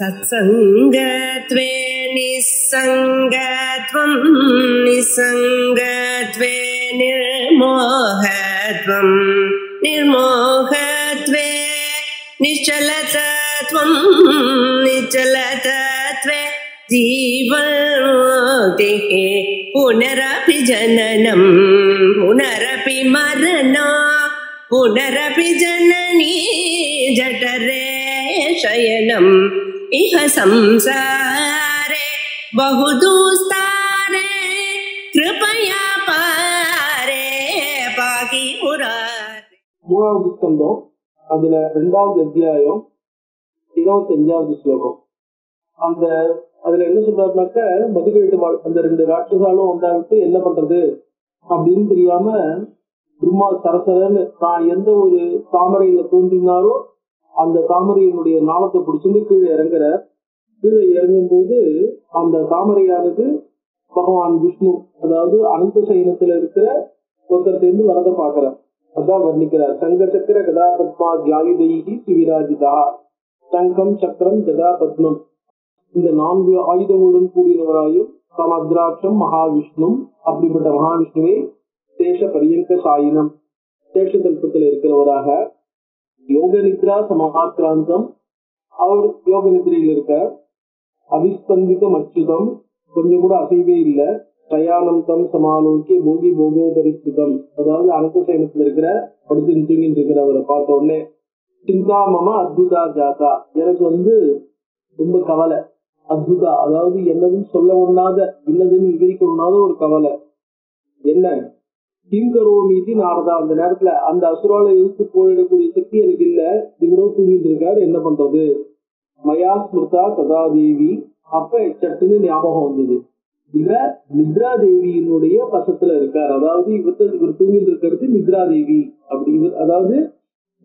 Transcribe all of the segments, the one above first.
सत्संगत्वे निस्संगत्वं निस्संगत्वे निर्मोहत्वं निर्मोहत्वे निश्चलतत्वं निश्चलतत्वे जीवन्मुक्तिः पुनरपि जननं पुनरपि मरणं पुनरपि जननी जठरे शयनम् इह संसारे बहुदुस्तारे कृपया पारे पाहि मुरारे. மூணாவது ஸ்கந்தம், அதுல 2வது அத்தியாயம் 25வது ஸ்லோகம். அதுல என்ன சொல்றாருனாக்க, மதுகைட்டுவாள் அந்த 2 ராட்சசாலும் வந்தாவிட்டு என்ன பண்றது அப்படின்னு தெரியாம பிரம்மா சரசரன்னு தான் எந்த ஒரு தாமரையில தோன்றினாரோ அந்த தாமரையினுடைய நாளத்தை பிடிச்சுட்டு கீழே இறங்குற. கீழே இறங்கும் போது அந்த தாமரையானது பகவான் விஷ்ணு, அதாவது அனந்த சைனத்துல இருக்கிற ஒருத்தர்ந்து வரத பாக்குறார். அதான் வர்ணிக்கிறார். சங்க சக்கர கதா பத்மா தியாயுதைகி சிவிராஜிதா சங்கம் சக்கரம் கதா பத்மம். இந்த 4 ஆயுதங்களுடன் கூடினவராயும் சமத்ராட்சம் மகாவிஷ்ணு, அப்படிப்பட்ட மகாவிஷ்ணுவே சேஷ பரியங்க சாயினம், சேஷ கல்பத்தில் இருக்கிறவராக. யோக நித்ரா சமாக்கிராந்தம், அவர் யோக நித்ரையில் இருக்க. அவிஸ்பந்திகம் அச்சுதம், கொஞ்சம் கூட அசைவே இல்லை. சயானந்தம் சமாலோக்கிய போகி போகோபரிஸ்கிருதம், அதாவது அனந்த சைனத்துல இருக்கிற படுத்து தூங்கிட்டு இருக்கிற அவரை பார்த்த உடனே சிந்தா மம அத்புதா ஜாதா, எனக்கு ரொம்ப கவலை. அத்புதா அதாவது என்னதுன்னு சொல்ல ஒண்ணாத, என்னதுன்னு விவரிக்க ஒண்ணாத ஒரு கவலை. என்ன தீங்கரோமீதி நாரதா, அந்த நேரத்துல அந்த அசுரால இழுத்து போயிடக்கூடிய சக்தி எனக்கு இல்ல, இவரோ தூங்கிட்டு இருக்காரு, என்ன பண்றது? மயா ஸ்மிருதா கதா தேவி. அப்ப சட்டுன்னு ஞாபகம் வந்தது, இவர் நித்ரா தேவியினுடைய வசத்துல இருக்கார். அதாவது இவர் தூங்கிட்டு இருக்கிறது நித்ரா தேவி, அப்படி அதாவது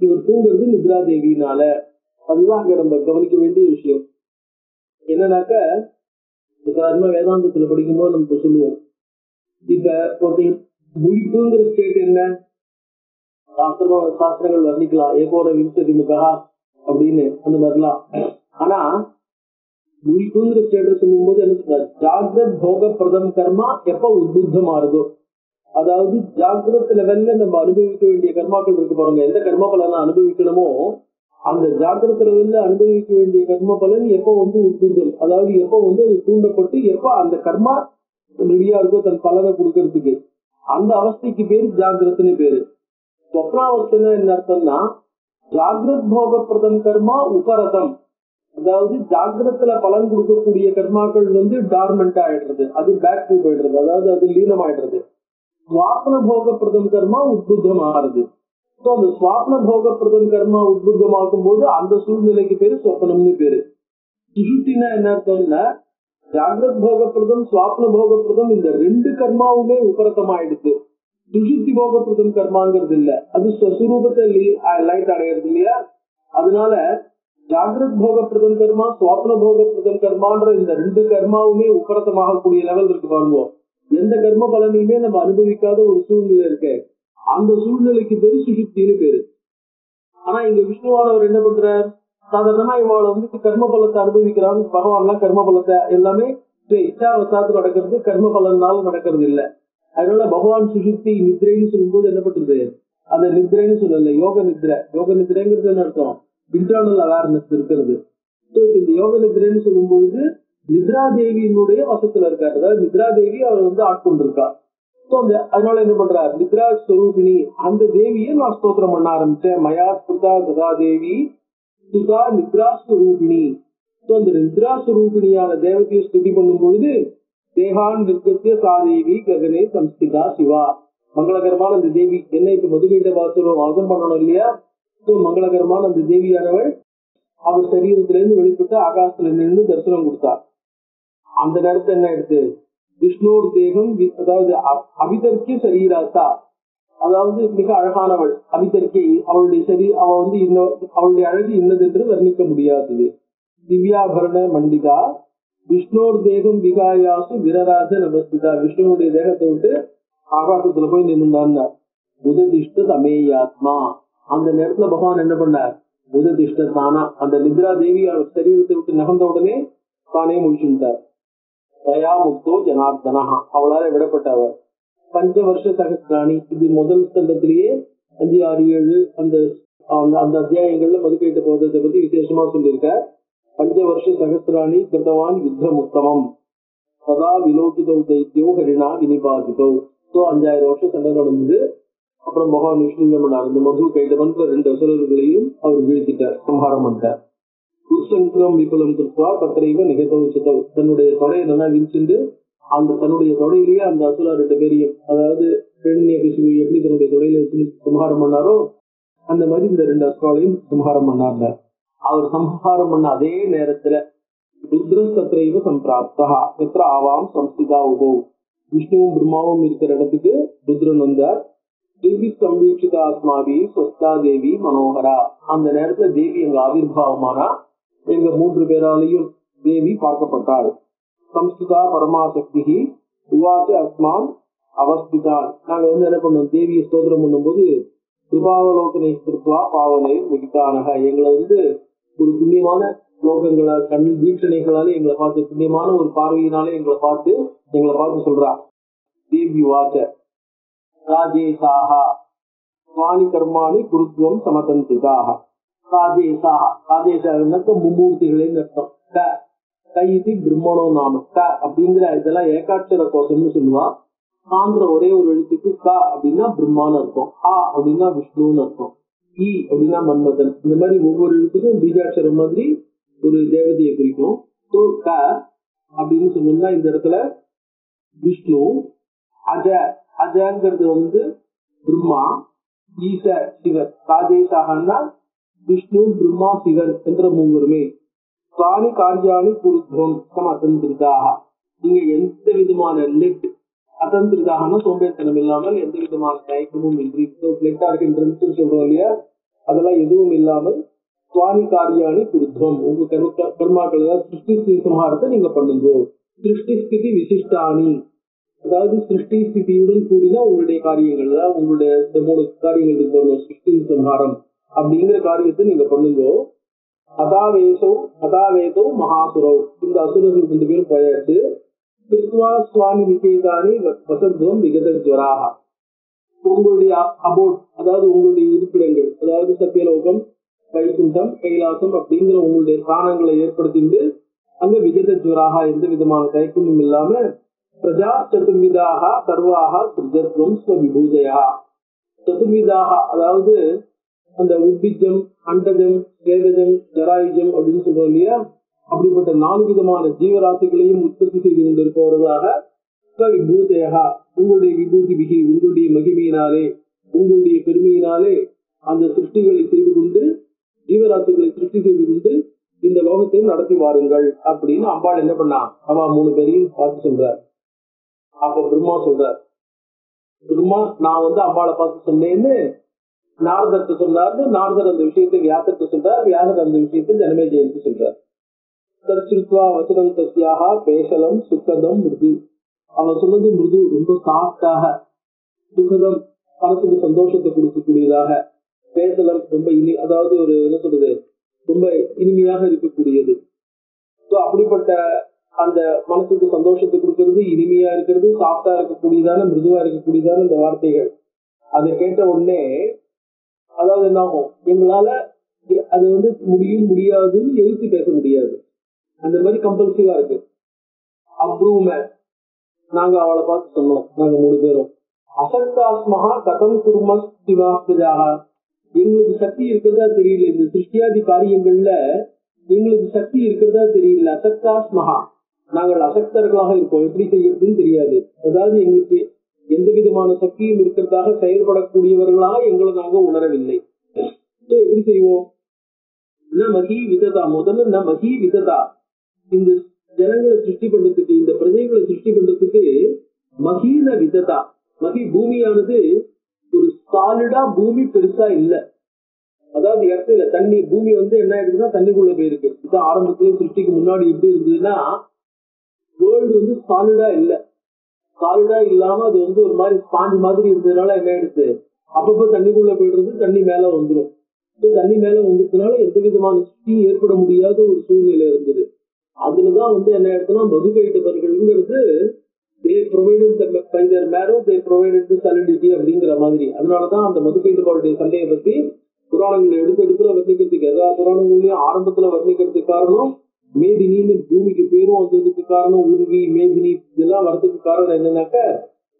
இவர் தூங்குறது நித்ரா தேவினால. அதுதான் அங்க நம்ம கவனிக்க வேண்டிய விஷயம். என்னன்னாக்க, சாதாரணமா வேதாந்தத்துல படிக்கும்போது நம்ம சொல்லுவோம், இப்ப ஒருத்தர் முழிப்புங்கிற ஸ்டேட் என்ன, சாஸ்திரங்கள் வர்ணிக்கலாம், ஏகோர விம்சதி முகா அப்படின்னு அந்த மாதிரிலாம். ஆனா முழிப்புங்கிற ஸ்டேட் சொல்லும் போது என்ன சொல்றாரு, ஜாகிரத் போக பிரதம் கர்மா எப்ப உத்புத்தமாறுதோ, அதாவது ஜாகிரத் லெவல்ல நம்ம அனுபவிக்க வேண்டிய கர்மாக்கள் இருக்கு பாருங்க. எந்த கர்ம பலனை அனுபவிக்கணுமோ அந்த ஜாகிரத் லெவல்ல அனுபவிக்க வேண்டிய கர்ம பலன் எப்ப உத்புத்தம், அதாவது எப்ப அது தூண்டப்பட்டு எப்ப அந்த கர்மா ரெடியா இருக்கோ தன் பலனை கொடுக்கறதுக்கு, அந்த அவஸ்தைக்கு பேரு ஜாகிரத்னு பேரு. சொப்னாவஸ்தைன்னா என்ன அர்த்தம்னா, ஜாகிரத் போக பிரதம் கர்மா உபரதம், அதாவது ஜாகிரத்துல பலன் கொடுக்கக்கூடிய கர்மாக்கள் டார்மெண்ட் ஆயிடுறது, அது பேக் டு போயிடுறது, அதாவது அது லீனம் ஆயிடுறது. சுவாப்ன போக பிரதம் கர்மா உத்புத்தம் ஆறுது. அந்த சுவாப்ன போக பிரதம் கர்மா உத்புத்தமாக்கும் போது அந்த சூழ்நிலைக்கு பேரு சொப்பனம்னு பேரு. சுஷுப்தினா என்ன அர்த்தம்னா, ஜாகிரத் போகப்பிரதம் சுவாப்ன போகப்பிரதம் இந்த 2 கர்மாவுமே உபரத்தமாயிடுச்சு. சுஷுப்தி போகப்பிரதம் கர்மாங்கிறது இல்ல, அது ஸ்வரூபத்தை லைட் அடையிறது இல்லையா. அதனால ஜாகிரத் போகப்பிரதம் கர்மா சுவாப்ன போகப்பிரதம் கர்மான்ற இந்த 2 கர்மாவுமே உபரத்தமாக கூடிய லெவல் இருக்கு பாருங்க. எந்த கர்ம பலனையுமே நம்ம அனுபவிக்காத ஒரு சூழ்நிலை இருக்கு, அந்த சூழ்நிலைக்கு பேரு சுஷுப்தின்னு பேரு. ஆனா இங்க விஷ்ணுவானவர் என்ன பண்றார், சாதாரணமா இவாள கர்ம பலத்தை அனுபவிக்கிறாங்க. பகவான்லாம் கர்ம பலத்தை எல்லாமே இச்சாவசாத்து நடக்கிறது, கர்ம பலனால நடக்கிறது இல்ல. அதனால பகவான் சுஷுப்தி நித்ரைன்னு சொல்லும் போது என்ன பண்றது, அந்த நித்ரைன்னு சொல்லல, யோக நித்ரை. யோக நித்ரைங்கிறது என்ன அர்த்தம், இன்டர்னல் அவேர்னஸ் இருக்கிறது. இந்த யோக நித்ரைன்னு சொல்லும் பொழுது நித்ரா தேவியினுடைய வசத்துல இருக்காரு, அதாவது நித்ரா தேவி அவர் ஆட்கொண்டிருக்கா. அதனால என்ன பண்றார், நித்ரா ஸ்வரூபிணி அந்த தேவியை நான் ஸ்தோத்திரம் பண்ண ஆரம்பிச்சேன். மயா ஸ்மிருதா கதா தேவி சுதா நித்ராஸ்வரூபிணி. அந்த நித்ராஸ்வரூபிணியான தேவதையை ஸ்துதி பண்ணும் பொழுது தேகான் நிர்கத்திய சாதேவி ககனே சம்ஸ்திதா சிவா, மங்களகரமான அந்த தேவி என்ன இப்ப மதுகையிட வாசலம் வாதம் பண்ணணும் இல்லையா. மங்களகரமான அந்த தேவியானவள் அவர் சரீரத்திலிருந்து வெளிப்பட்டு ஆகாசத்துல நின்று தரிசனம் கொடுத்தார். அந்த நேரத்தை என்ன எடுத்து விஷ்ணோர் தேகம், அதாவது அபிதர்க்கிய சரீராத்தா, அதாவது மிக அழகானவள் அபிதர்க்கை, அவளுடைய அவளுடைய அழகு இன்னதென்று வர்ணிக்க முடியாதது. திவ்யாபரண மண்டிதா விஷ்ணோர் தேகம் விகாயாசு விரராஜ நமஸ்திதா, விஷ்ணுனுடைய தேகத்தை விட்டு ஆகாசத்துல போய் நின்றுதான். உததிஷ்ட சமேயாத்மா, அந்த நேரத்துல பகவான் என்ன பண்ணார், உததிஷ்டானா அந்த நித்ரா தேவி அவர் சரீரத்தை விட்டு நகர்ந்த உடனே தானே முடிச்சுட்டார். தயா முக்தோ ஜனார்தனா, அவளால விடப்பட்டவர். பஞ்ச வருஷ சகஸ்ராணி, இது முதல் ஸ்கந்தத்திலேயே 5, 6, 7 அந்த அந்த அத்தியாயங்கள்ல மதுக்கைட்டு போவதை பத்தி விசேஷமா சொல்லியிருக்க. பஞ்ச வருஷ சகஸ்ராணி கிருத்தவான் யுத்தம் உத்தமம் சதா விலோகிதோ தைத்தியோ ஹரிணா வினிபாதிதோ. 5000 வருஷம் சண்டை நடந்தது. அப்புறம் பகவான் விஷ்ணு என்ன பண்ணார், இந்த மது கைடவன் 2 அசுரர்களையும் அவர் வீழ்த்திட்டார், சம்ஹாரம் பண்ணிட்டார். துர்சங்கிரம் விபுலம் கிருத்வா தத்திரைவ நிகழ்த்தவு, தன்னுடைய தொடையை நல்லா விரிச்சுண்டு அந்த தன்னுடைய தொடையிலேயே அந்த அசுரா 2 பேரையும், அதாவது எப்படி தன்னுடைய தொடையில சம்ஹாரம் பண்ணாரோ அந்த மாதிரி இந்த 2 அசுராலையும் சம்ஹாரம் பண்ணார். அவர் சம்ஹாரம் பண்ண அதே நேரத்துல ருத்ரஸ்தத்ரைவ சம்பிராப்தா எத்திர ஆவாம் சம்ஸ்திதா உபோ, விஷ்ணுவும் பிரம்மாவும் இருக்கிற இடத்துக்கு ருத்ரன் வந்தார். தேவி சம்பீட்சிதா ஆத்மாவி ஸ்வஸ்தா தேவி மனோகரா, அந்த நேரத்துல தேவி எங்க ஆவிர்வாவமானா எங்க 3 பேராலையும் தேவி பார்க்கப்பட்டாள். சம்ஸ்திதா பரமாசக்தி உவாச அஸ்மான் அவஸ்திதான். நாங்க என்ன பண்ணோம், தேவியை ஸ்தோத்திரம் பண்ணும் போது கிருபாவலோகனை கிருத்வா பாவனை மிகிதானக, எங்களை ஒரு புண்ணியமான லோகங்களா கண் வீட்டணைகளால எங்களை பார்த்து, புண்ணியமான ஒரு பார்வையினாலே எங்களை பார்த்து சொல்றா. தேவி வாச்ச ராஜேசாஹா ஸ்வானி கர்மாணி குருத்வம் சமதந்திதாக. ராஜேசாஹா, ராஜேசாக மும்மூர்த்திகளின் அர்த்தம். கைதி பிரம்மணோ நாம க அப்படிங்கிற இதெல்லாம் ஏகாட்சர கோஷம்னு சொல்லுவா. சாந்திர ஒரே ஒரு எழுத்துக்கு க அப்படின்னா பிரம்மான்னு அர்த்தம், ஆ அப்படின்னா விஷ்ணுன்னு அர்த்தம், இ அப்படின்னா மன்மதன். இந்த மாதிரி ஒவ்வொரு எழுத்துக்கும் பீஜாட்சரம் மாதிரி ஒரு தேவதையை குறிக்கும். க அப்படின்னு சொன்னோம்னா இந்த இடத்துல விஷ்ணு, அஜ அஜங்கிறது பிரம்மா, ஈச சிவன். ராஜேசாகன்னா விஷ்ணு பிரம்மா சிவன் என்ற மூவருமே. சுவாமி காரியாணி குருத்வம் சம அத்தந்திரிதாக, நீங்க எந்த விதமான லெட் அத்தந்திரிதாகனா சோம்பேறித்தனம் இல்லாமல் எந்த விதமான தயக்கமும் இன்றி லெட்டா இருக்கு சொல்றோம் இல்லையா, அதெல்லாம் எதுவும் இல்லாமல் சுவாமி காரியாணி குருத்வம், உங்க கர்மாக்கள் சிருஷ்டி சம்ஹாரத்தை நீங்க பண்ணுங்க. சிருஷ்டி ஸ்திதி விசிஷ்டானி, அதாவது சிருஷ்டி ஸ்திதியுடன் கூடினா உங்களுடைய காரியங்கள், உங்களுடைய 3 காரியங்கள் இருக்கணும். சிருஷ்டி சம்ஹாரம் அப்படிங்கிற காரியத்தை நீங்க பண்ணுங்க. அதாவேதோ மகாசுரோ, இந்த அசுரர்கள் 2 பேரும் போயாச்சு. கிருத்வா சுவாமி நிகேதானி வசந்தம் விகத ஜராக, உங்களுடைய அபோட் அதாவது உங்களுடைய இருப்பிடங்கள், அதாவது சத்தியலோகம், வைகுண்டம், கைலாசம் அப்படிங்கிற உங்களுடைய ஸ்தானங்களை ஏற்படுத்திட்டு அங்க விகத ஜராக எந்த விதமான தயக்கமும் இல்லாம பிரஜா சதுர்விதாக சர்வாக சித்தத்துவம் ஸ்வவிபூஜயா. சதுர்விதாக அதாவது அந்த உத்பிஜம், அண்டஜம், சேதஜம், ஜராயுஜம் அப்படின்னு சொல்றோம் இல்லையா, அப்படிப்பட்ட 4 விதமான ஜீவராசிகளையும் உற்பத்தி செய்து கொண்டிருப்பவர்களாக விபூதையா, உங்களுடைய விபூதி விகி, உங்களுடைய மகிமையினாலே உங்களுடைய பெருமையினாலே அந்த சிருஷ்டிகளை செய்து கொண்டு ஜீவராசிகளை சிருஷ்டி செய்து கொண்டு இந்த லோகத்தை நடத்தி வாருங்கள் அப்படின்னு அம்பாள் என்ன பண்ணா, அவ 3 பேரையும் பார்த்து சொல்றார். அப்ப பிரம்மா சொல்றார், பிரம்மா நான் அம்பாளை பார்த்து சொன்னேன்னு நாரதர்கிட்ட சொன்னாரு. நாரதர் அந்த விஷயத்தை வியாசர்கிட்ட சொல்றார். வியாசர் அந்த விஷயத்தை ஜனமேஜயனுக்கு சொல்றார். தர்சித்வா வசனம் தஸ்யாக பேசலம் சுக்கதம் மிருது, அவன் சொன்னது மிருது ரொம்ப சாஃப்டாக, சுகதம் மனசுக்கு சந்தோஷத்தை கொடுக்கக்கூடியதாக, பேசலம் ரொம்ப அதாவது ஒரு என்ன சொல்றது ரொம்ப இனிமையாக இருக்கக்கூடியது. அப்படிப்பட்ட அந்த மனசுக்கு சந்தோஷத்தை கொடுக்கறது, இனிமையா இருக்கிறது, சாஃப்டா இருக்கக்கூடியதான, மிருதுவா இருக்கக்கூடியதான இந்த வார்த்தைகள். அதை கேட்ட உடனே அதாவது என்ன ஆகும், எங்களால அது முடியும் முடியாதுன்னு எழுத்து பேச முடியாது, அந்த மாதிரி கம்பல்சிவா இருக்கு. அப்ரூவ நாங்க அவளை பார்த்து சொன்னோம், நாங்க 3 பேரும் அசக்தாஸ்மகா கதம் குரும சிவா பிரஜாக, எங்களுக்கு சக்தி இருக்கிறதா தெரியல, இந்த சிருஷ்டியாதி காரியங்கள்ல எங்களுக்கு சக்தி இருக்கிறதா தெரியல. அசக்தாஸ்மகா, நாங்கள் அசக்தர்களாக இருக்கோம், எப்படி செய்யறதுன்னு தெரியாது. அதாவது எங்களுக்கு எந்த விதமான சக்தியும் இருக்கிறதாக செயல்படக்கூடியவர்களாக எங்களை நாங்க உணரவில்லை. எப்படி செய்வோம், மகி விததா, முதல்ல மகி விததா, இந்த ஜனங்களை சிருஷ்டி பண்றதுக்கு, இந்த பிரஜைகளை சிருஷ்டி பண்றதுக்கு மகீன விததா. மகி பூமியானது ஒரு சாலிடா பூமி பெருசா இல்ல, அதாவது இடத்துல தண்ணி பூமி என்ன ஆயிடுதுன்னா தண்ணிக்குள்ள போயிருக்கு. இதுதான் ஆரம்பத்திலே சிருஷ்டிக்கு முன்னாடி எப்படி இருந்ததுன்னா வேர்ல்டு சாலிடா இல்ல, சாலிடா இல்லாம அது ஒரு மாதிரி ஸ்பாஞ்ச் மாதிரி இருந்ததுனால என்ன ஆயிடுச்சு, அப்பப்போ தண்ணிக்குள்ள போயிடுறது, தண்ணி மேல வந்துடும். தண்ணி மேல வந்ததுனால எந்த விதமான சுத்தியும் ஏற்பட முடியாத ஒரு சூழ்நிலை இருந்தது. அதுலதான் என்ன எடுத்தோம்னா மதுகைட்டவர்கள்ங்கிறது they provided by their marrow they provided the solidity அப்படிங்கிற மாதிரி. அதனாலதான் அந்த மதுகைட்டவருடைய சண்டையை பத்தி புராணங்களை எடுத்துல வர்ணிக்கிறதுக்கு எல்லா புராணங்களையும் ஆரம்பத்துல வர்ணிக்கிறதுக்கு காரணம் மேதினின்னு பூமிக்கு பேரும் வந்ததுக்கு காரணம் உருவி மேதினி இதெல்லாம் வரதுக்கு காரணம் என்னன்னாக்க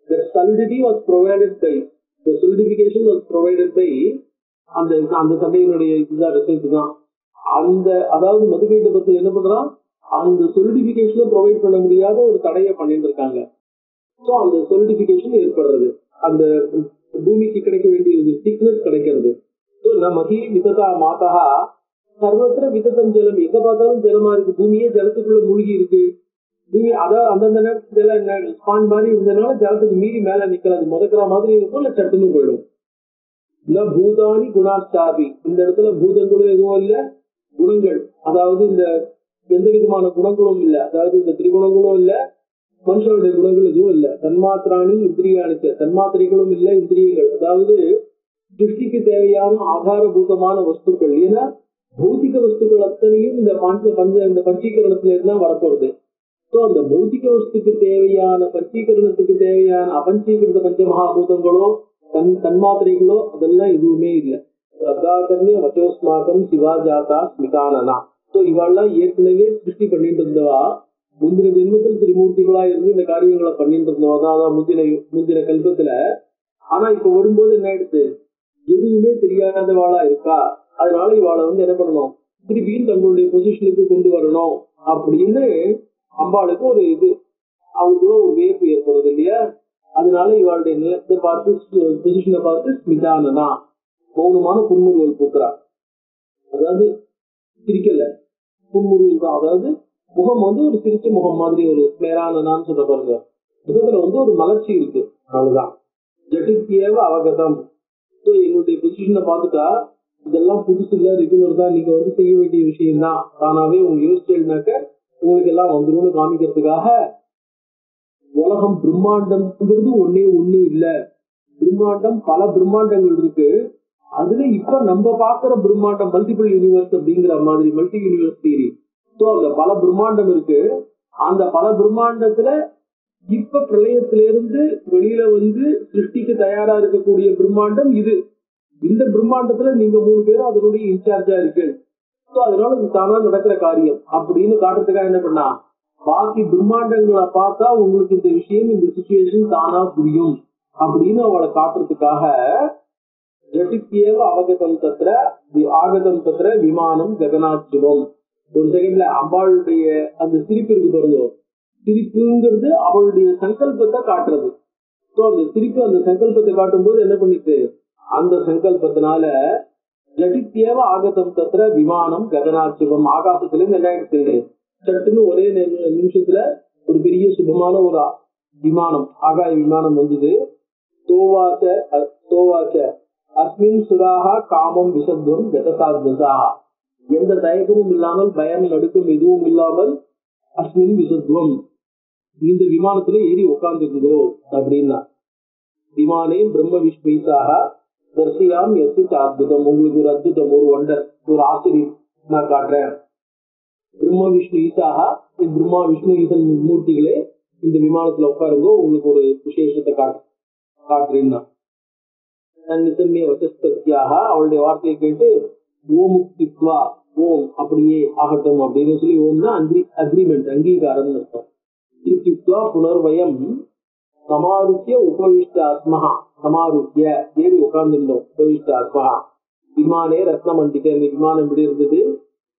the solidity was provided by the solidification was provided by அந்த சண்டையினுடைய இதுதான் ரிசல்ட் தான். அதாவது மதுகைட்ட பத்தி என்ன பண்றான், அந்த சொலிடிபிகேஷனை ப்ரொவைட் பண்ண முடியாத ஒரு தடையை பண்ணிட்டு இருக்காங்க. சோ அந்த சொலிடிபிகேஷன் ஏற்படுறது, அந்த பூமிக்கு கிடைக்க வேண்டிய ஒரு திக்னஸ் கிடைக்கிறது. மகி விததா மாதா சர்வத்திர விததம் ஜலம், எங்க பார்த்தாலும் ஜலமா இருக்கு, பூமியே ஜலத்துக்குள்ள மூழ்கி இருக்கு. பூமி அதாவது அந்தந்த நேரத்துல என்ன ஸ்பான் மாதிரி இருந்ததுனால ஜலத்துக்கு மீறி மேல நிக்கிறது முதக்கிற மாதிரி இருக்கும், இல்ல சட்டுன்னு போயிடும். பூதானி குணாச்சாபி, இந்த இடத்துல பூதங்களும் எதுவும் இல்ல, குணங்கள் அதாவது இந்த எந்த விதமான குணங்களும் இல்ல, அதாவது இந்த திரிகுணங்களும் இல்ல, மனுஷனுடைய குணங்கள் எதுவும் இல்ல. தன்மாத்திராணி இந்திரியானிச்ச, தன்மாத்திரைகளும் இல்ல, இந்திரியங்கள் அதாவது திருஷ்டிக்கு தேவையான ஆதாரபூதமான வஸ்துக்கள். ஏன்னா பௌத்திக வஸ்துக்கள் அத்தனையும் இந்த பஞ்சீகரணத்துல இருந்தான் வரப்போறது. சோ அந்த பௌத்திக வஸ்துக்கு தேவையான பஞ்சீகரணத்துக்கு தேவையான அபஞ்சீகிருத பஞ்ச மகாபூதங்களோ தன்மாத்திரைகளோ அதெல்லாம் எதுவுமே இல்லை. அதாகர்ணிய வச்சோஸ்மாகம் சிவாஜாதா ஸ்மிதானனா. சோ இவாள்லாம் ஏற்கனவே சிருஷ்டி பண்ணிட்டு இருந்தவா, முந்தின ஜென்மத்தில் திரிமூர்த்திகளா இருந்து இந்த காரியங்களை பண்ணிட்டு இருந்தவா தான் முந்தின கல்பத்துல. ஆனா இப்ப வரும்போது என்ன ஆயிடுச்சு, எதுவுமே தெரியாதவாளா இருக்கா. அதனால இவாளை என்ன பண்ணணும், திருப்பியும் தங்களுடைய பொசிஷனுக்கு கொண்டு வரணும் அப்படின்னு அம்பாளுக்கு ஒரு இது, அவங்களுக்குள்ள ஒரு வியப்பு ஏற்படுறது இல்லையா. அதனால இவாளுடைய நிலத்தை பார்த்து பொசிஷனை பார்த்து ஸ்மிதானனா மௌனமான புன்முறுவல் பூக்குறா. அதாவது சிரிக்கல, புன்முறுவல் தான். அதாவது முகம் ஒரு சிரிச்ச முகம் மாதிரி ஒரு ஸ்மேரானனான்னு சொல்ற பாருங்க, முகத்துல ஒரு மலர்ச்சி இருக்கு. அவ்வளவுதான். ஜட்டித்தியேவ அவகதம். எங்களுடைய பொசிஷனை பார்த்துட்டா இதெல்லாம் புதுசு இல்ல, ரெகுலர் தான், நீங்க செய்ய வேண்டிய விஷயம் தான், தானாவே உங்க யோசிச்சேன்னாக்க உங்களுக்கு எல்லாம் வந்துரும்னு காமிக்கிறதுக்காக உலகம் பிரம்மாண்டம்ங்கிறது ஒன்னே ஒண்ணு இல்ல, பிரம்மாண்டம் பல பிரம்மாண்டங்கள் இருக்கு. அதுல இப்ப நம்ம பாக்குற பிரம்மாண்டம் மல்டிபிள் யூனிவர்ஸ் அப்படிங்கிற மாதிரி மல்டி யூனிவர்ஸ் தியரி. சோ அந்த பல பிரம்மாண்டம் இருக்கு. அந்த பல பிரம்மாண்டத்துல இப்ப பிரளயத்திலிருந்து வெளியில சிருஷ்டிக்கு தயாரா இருக்கக்கூடிய பிரம்மாண்டம் இது. இந்த பிரம்மாண்டத்துல நீங்க 3 பேரும் அதனுடைய இன்சார்ஜா இருக்கு. சோ அதனால இது தானா நடக்கிற காரியம் அப்படின்னு காட்டுறதுக்காக என்ன பண்ணா, பாக்கி பிரம்மாண்டங்களை பார்த்தா உங்களுக்கு இந்த விஷயம் இந்த சிச்சுவேஷன் தானா புரியும் அப்படின்னு அவளை காட்டுறதுக்காக ஜட்டித்தியேவ அவகதம் தத்திர ஆகதம் தத்திர விமானம் ககனாச்சுவம். ஒரு செகண்ட்ல அம்பாளுடைய அந்த சிரிப்பு இருக்கு பாருங்க, சிரிப்புங்கிறது அவளுடைய சங்கல்பத்தை காட்டுறது. சோ அந்த சிரிப்பு அந்த சங்கல்பத்தை காட்டும் போது என்ன பண்ணிட்டு, அந்த சங்கல்பத்தினால ஜட்டித்தியேவ ஆகதம் தத்திர விமானம் ககனாச்சுவம், ஆகாசத்துல இருந்து என்ன ஆயிடுச்சு, சட்டுன்னு ஒரே நிமிஷத்துல ஒரு பெரிய சுபமான ஒரு விமானம், ஆகாய விமானம் வந்தது. தோவாச்ச அஸ்மின் சுராஹா காமம் விசத்வம் கதசாத்வசா, எந்த தயக்கமும் இல்லாமல் பயம் நடுக்கம் எதுவும் இல்லாமல் அஸ்மின் விசத்வம், இந்த விமானத்துல ஏறி உட்கார்ந்துருந்தோ அப்படின்னா. விமானே பிரம்ம விஷ்ணுசாக தர்சியாம் எஸ்ஸு அத்புதம், உங்களுக்கு ஒரு அத்புதம், ஒரு வண்டர், ஒரு ஆச்சரியம் நான் காட்டுறேன். பிரம்ம விஷ்ணு ஈசாக, பிரம்மா விஷ்ணு ஈசன் மூர்த்திகளே இந்த விமானத்துல உட்காருங்கோ, உங்களுக்கு ஒரு விசேஷத்தை காட்டுறேன்னா. அவளுடைய வார்த்தையை கேட்டு ஓமுக்தித்வா, ஓம் அப்படியே ஆகட்டும் அப்படின்னு சொல்லி, ஓம்னா அக்ரிமெண்ட், அங்கீகாரம் அர்த்தம். இத்யுக்த்வா புனர்வயம் சமாருத்திய உபவிஷ்ட ஆத்மஹா, சமாருத்திய ஏறி உட்கார்ந்துட்டோம், உபவிஷ்ட ஆத்மஹா. விமானே ரத்ன மண்டித, இந்த விமானம் எப்படி இருந்தது,